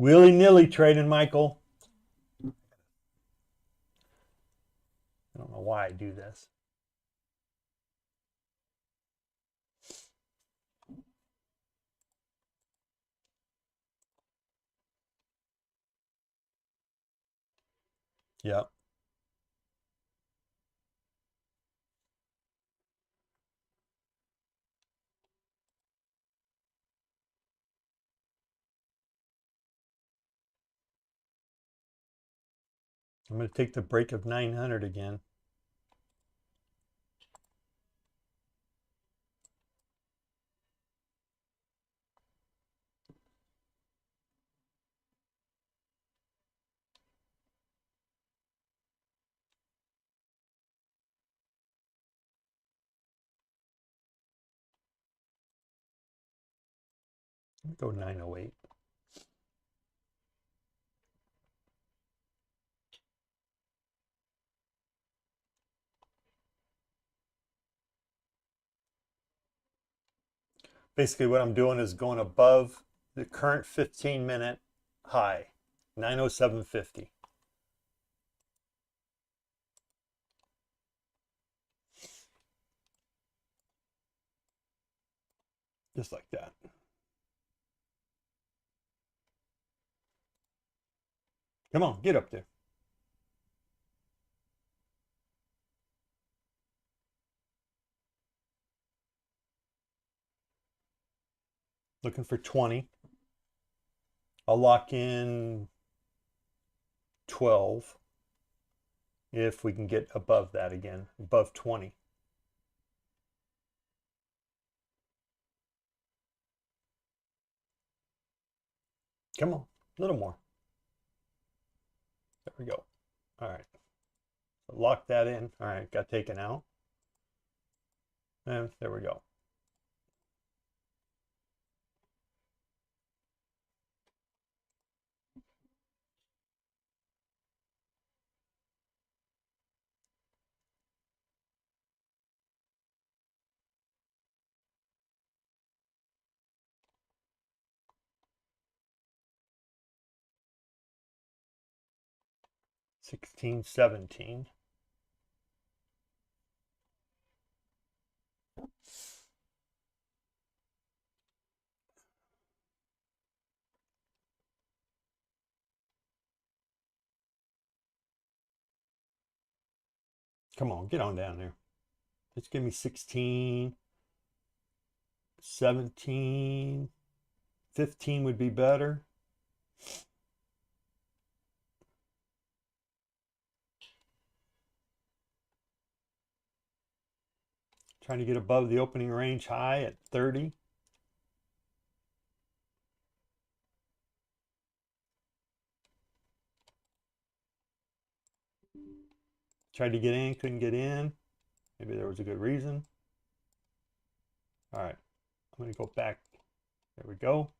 Willy-nilly trading, Michael. I don't know why I do this. Yep. I'm going to take the break of 900 again. Go 908. Basically what I'm doing is going above the current 15-minute high, 907.50. Just like that. Come on, get up there. Looking for 20. I'll lock in 12 if we can get above that again, above 20. Come on, a little more. There we go. All right. So lock that in. All right, got taken out. And there we go. $16.17. Come on, get on down there. Just give me 16, 17, 15 would be better. Trying to get above the opening range high at 30. Tried to get in, couldn't get in. Maybe there was a good reason. All right, I'm going to go back. There we go.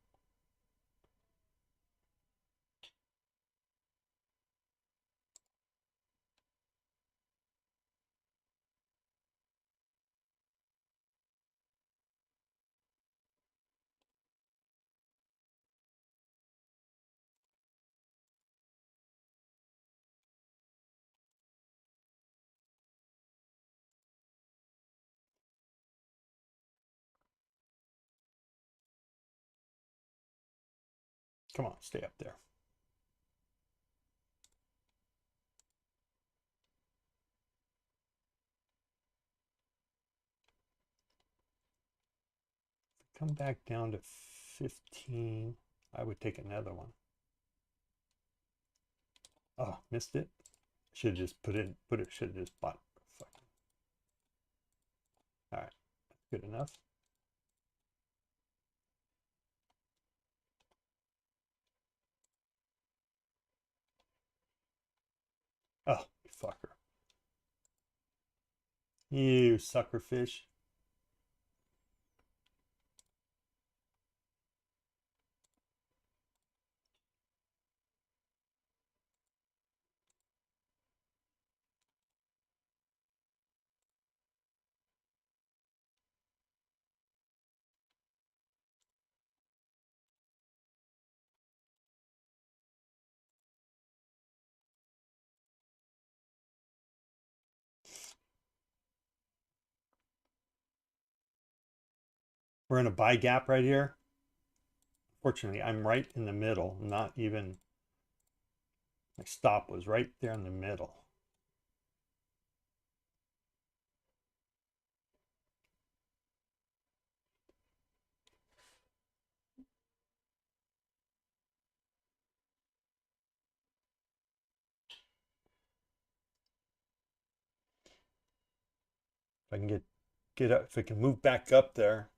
Come on, stay up there. Come back down to 15. I would take another one. Oh, missed it. Should have just should have just bought. All right, good enough. Oh, you fucker. You sucker fish. We're in a buy gap right here. Fortunately, I'm right in the middle. Not even, my stop was right there in the middle. If I can get up, if I can move back up there.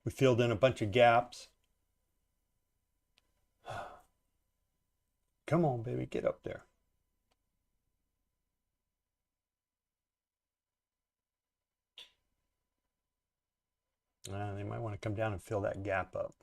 We filled in a bunch of gaps. Come on, baby, get up there. They might want to come down and fill that gap up.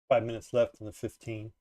Five minutes left in the 15.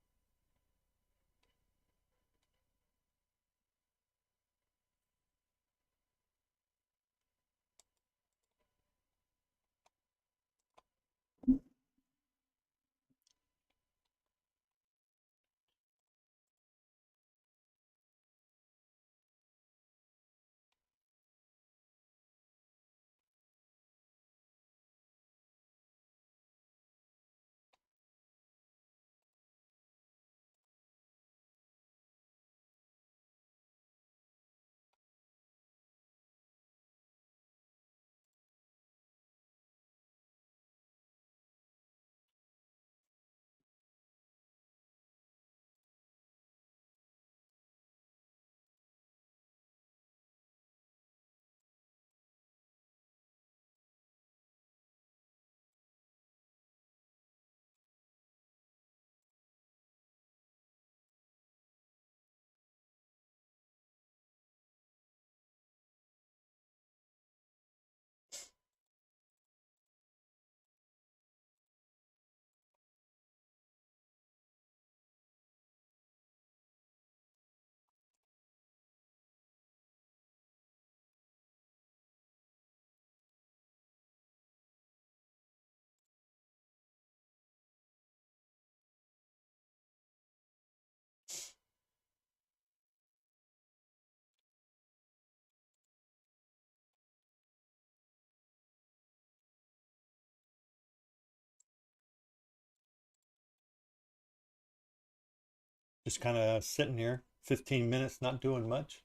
Just kind of sitting here, 15 minutes, not doing much.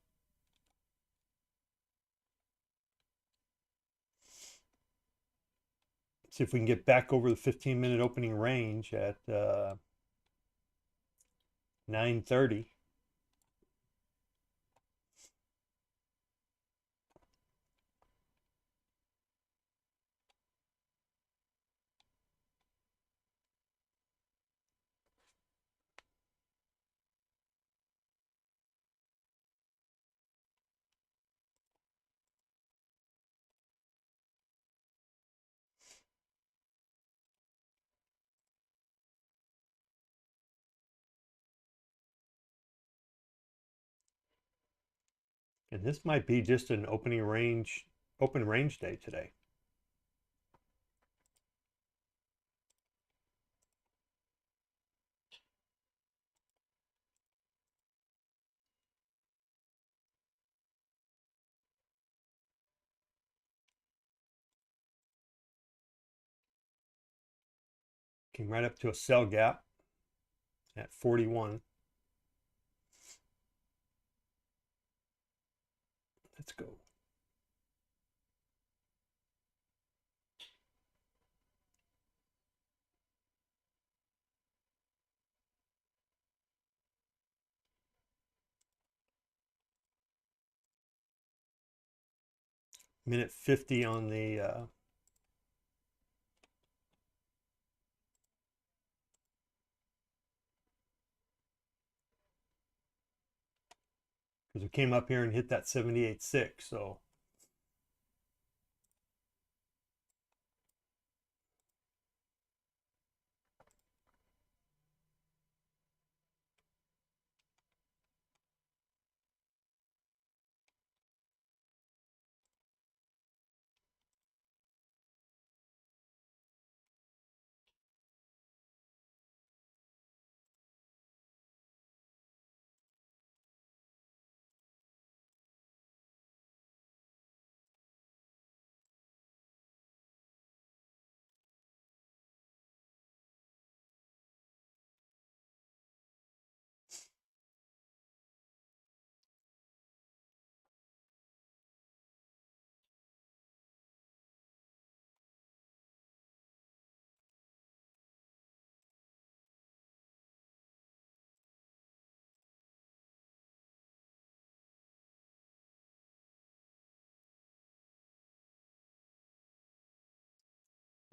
See if we can get back over the 15-minute opening range at 9:30. And this might be just an open range day today. Came right up to a sell gap at 41. Let's go. Minute 50 on the because we came up here and hit that 78.6, so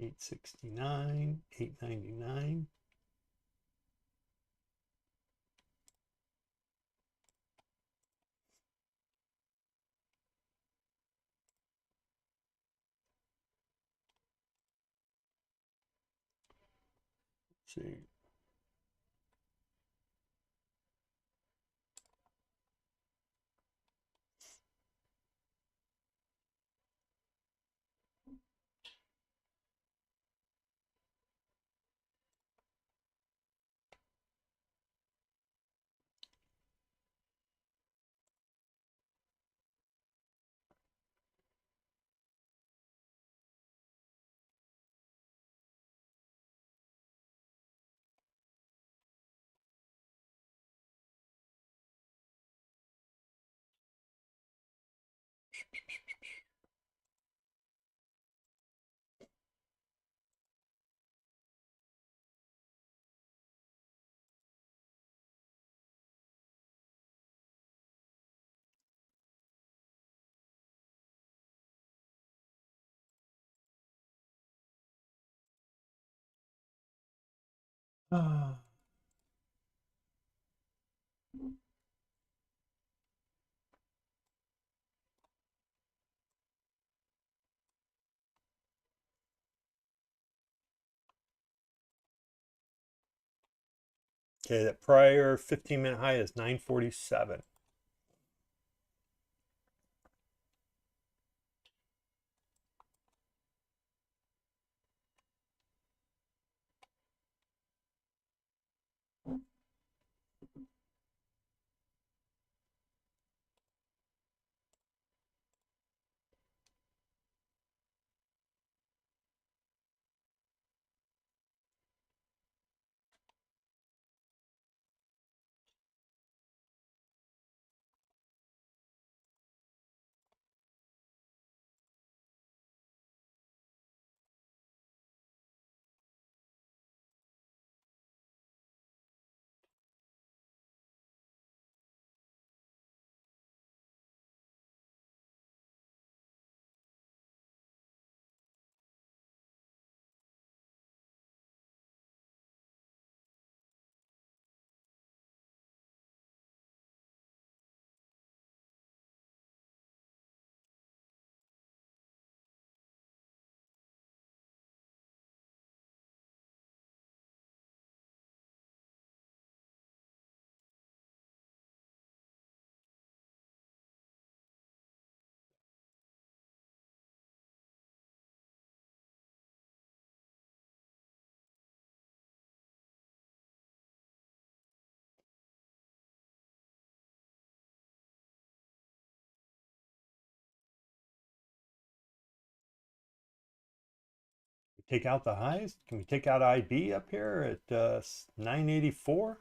$869, $899. Let's see. Ah. Okay, that prior 15-minute high is 947. take out the highs? Can we take out IB up here at 984?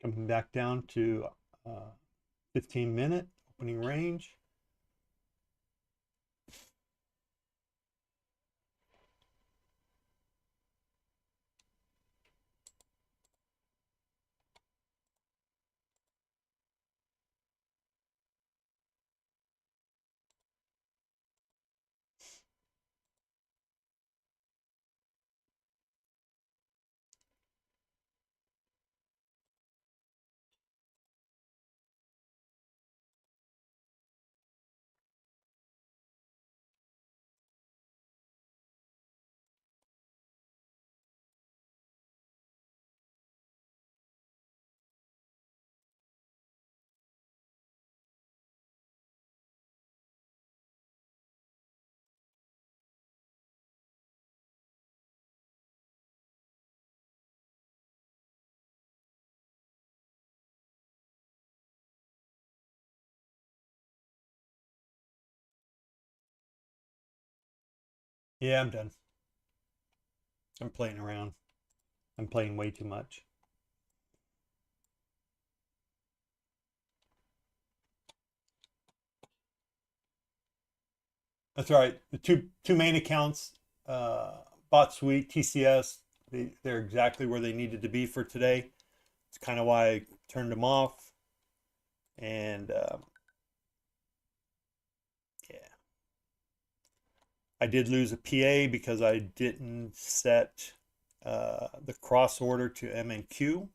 Coming back down to 15-minute opening range. Yeah, I'm done. I'm playing around. I'm playing way too much. That's all right. The two main accounts, Bot Suite, TCS, they're exactly where they needed to be for today. It's kind of why I turned them off. And yeah, I did lose a PA because I didn't set the cross order to MNQ,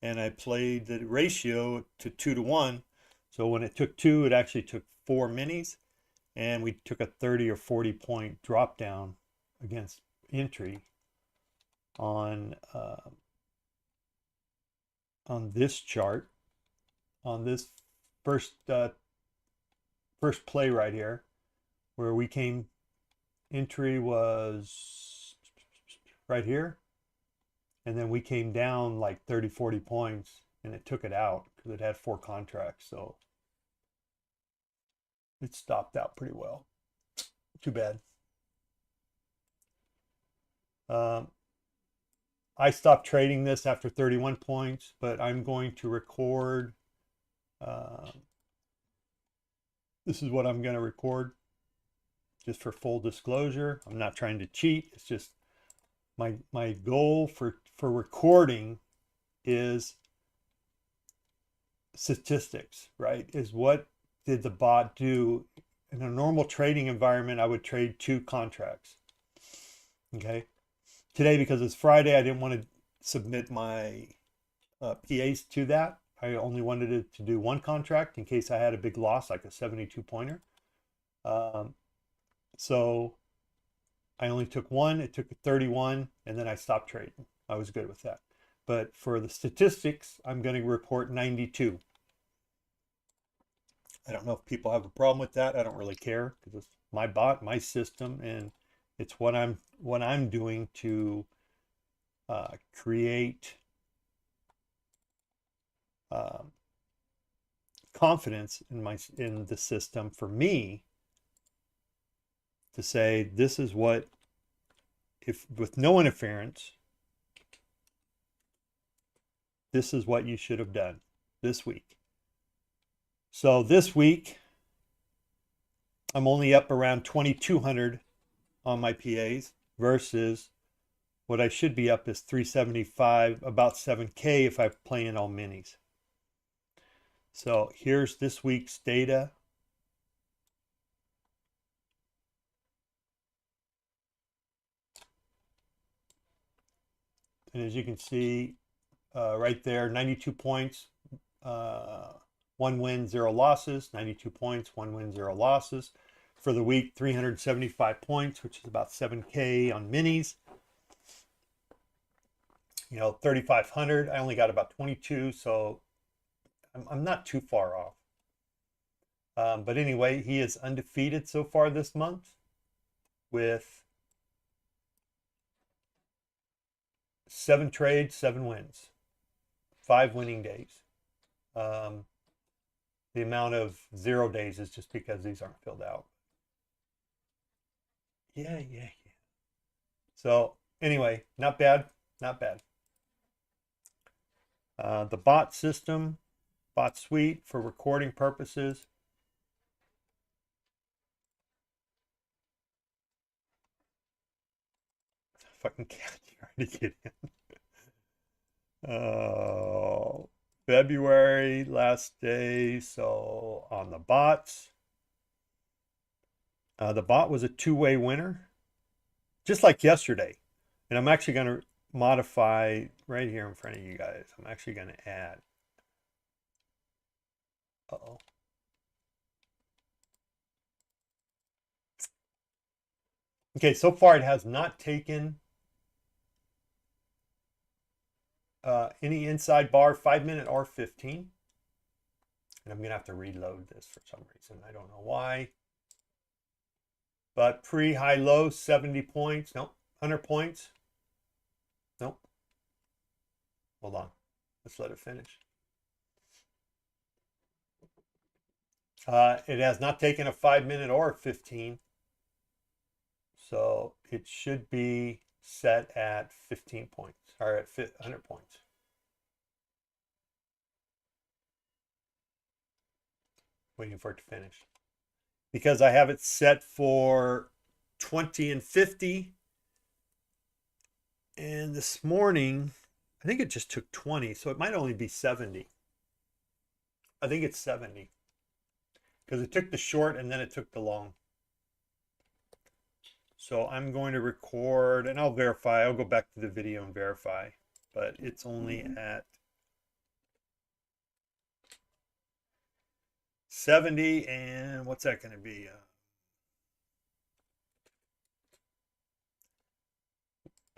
and I played the ratio to 2 to 1. So when it took 2, it actually took 4 minis, and we took a 30 or 40 point drop down against entry on this chart, on this first play right here, where we came. Entry was right here, and then we came down like 30-40 points, and it took it out because it had 4 contracts, so it stopped out pretty well. Too bad. I stopped trading this after 31 points, but I'm going to record. This is what I'm going to record, just for full disclosure. I'm not trying to cheat. It's just my goal for recording is statistics, right? Is what did the bot do? In a normal trading environment, I would trade 2 contracts. Okay. Today, because it's Friday, I didn't want to submit my PAs to that. I only wanted it to do 1 contract in case I had a big loss, like a 72 pointer. So I only took 1. It took 31, and then I stopped trading. I was good with that. But for the statistics, I'm going to report 92. I don't know if people have a problem with that. I don't really care because it's my bot, my system, and it's what I'm doing to create confidence in the system for me to say this is what, if with no interference, this is what you should have done this week. So this week, I'm only up around 2,200 on my PAs versus what I should be up is 375, about 7K if I play in all minis. So here's this week's data. And as you can see right there, 92 points 1 win, 0 losses, 92 points, 1 win, 0 losses. For the week, 375 points, which is about 7K on minis. 3,500. I only got about 22, so I'm not too far off. But anyway, he is undefeated so far this month with 7 trades, 7 wins, 5 winning days. The amount of 0 days is just because these aren't filled out. Yeah. So anyway, not bad. The bot system, bot suite for recording purposes. Fucking cat trying to get in. February, last day. So on the bots, the bot was a 2-way winner, just like yesterday. And I'm actually going to modify right here in front of you guys. I'm actually going to add. Uh-oh. Okay, so far it has not taken any inside bar, 5-minute or 15. And I'm going to have to reload this for some reason. I don't know why. But pre-high low, 70 points. Nope. 100 points. Nope. Hold on. Let's let it finish. It has not taken a 5-minute or a 15. So it should be set at 15 points, or at 100 points. Waiting for it to finish. Because I have it set for 20 and 50. And this morning, I think it just took 20, so it might only be 70. I think it's 70. Because it took the short and then it took the long. So I'm going to record and I'll verify. I'll go back to the video and verify. But it's only at 70, and what's that going to be?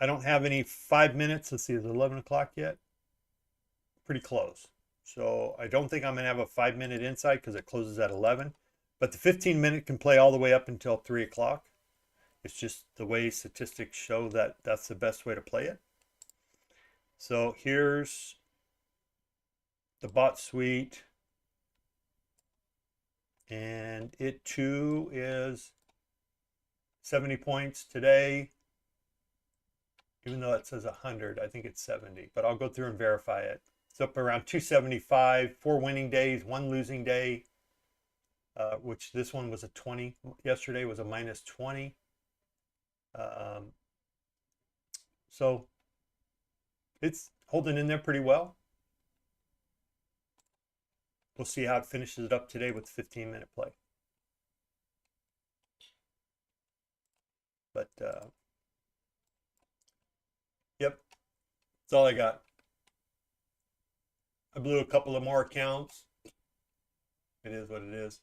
I don't have any 5 minutes. Let's see, is it 11 o'clock yet? Pretty close. So I don't think I'm going to have a 5-minute inside because it closes at 11. But the 15-minute can play all the way up until 3 o'clock. It's just the way statistics show that that's the best way to play it. So here's the bot suite. And it too is 70 points today. Even though it says 100, I think it's 70. But I'll go through and verify it. It's up around 275, 4 winning days, 1 losing day. Which this one was a 20. Yesterday was a minus 20. So it's holding in there pretty well. We'll see how it finishes it up today with 15-minute play. But yep, that's all I got. I blew a couple of more accounts. It is what it is.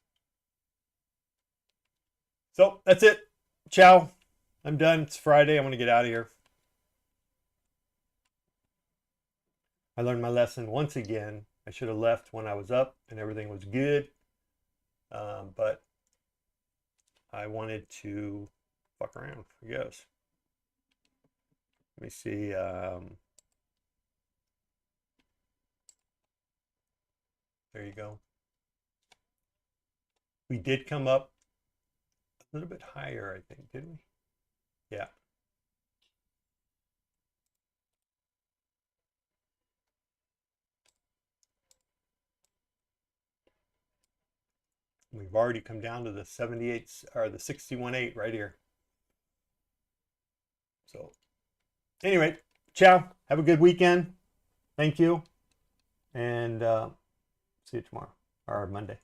So that's it. Ciao. I'm done. It's Friday. I'm going to get out of here. I learned my lesson once again. I should have left when I was up and everything was good. But I wanted to fuck around, I guess. Let me see. There you go. We did come up a little bit higher, I think, didn't we? Yeah. We've already come down to the 78 or the 61.8 right here. So anyway, ciao. Have a good weekend. Thank you. And see you tomorrow or Monday.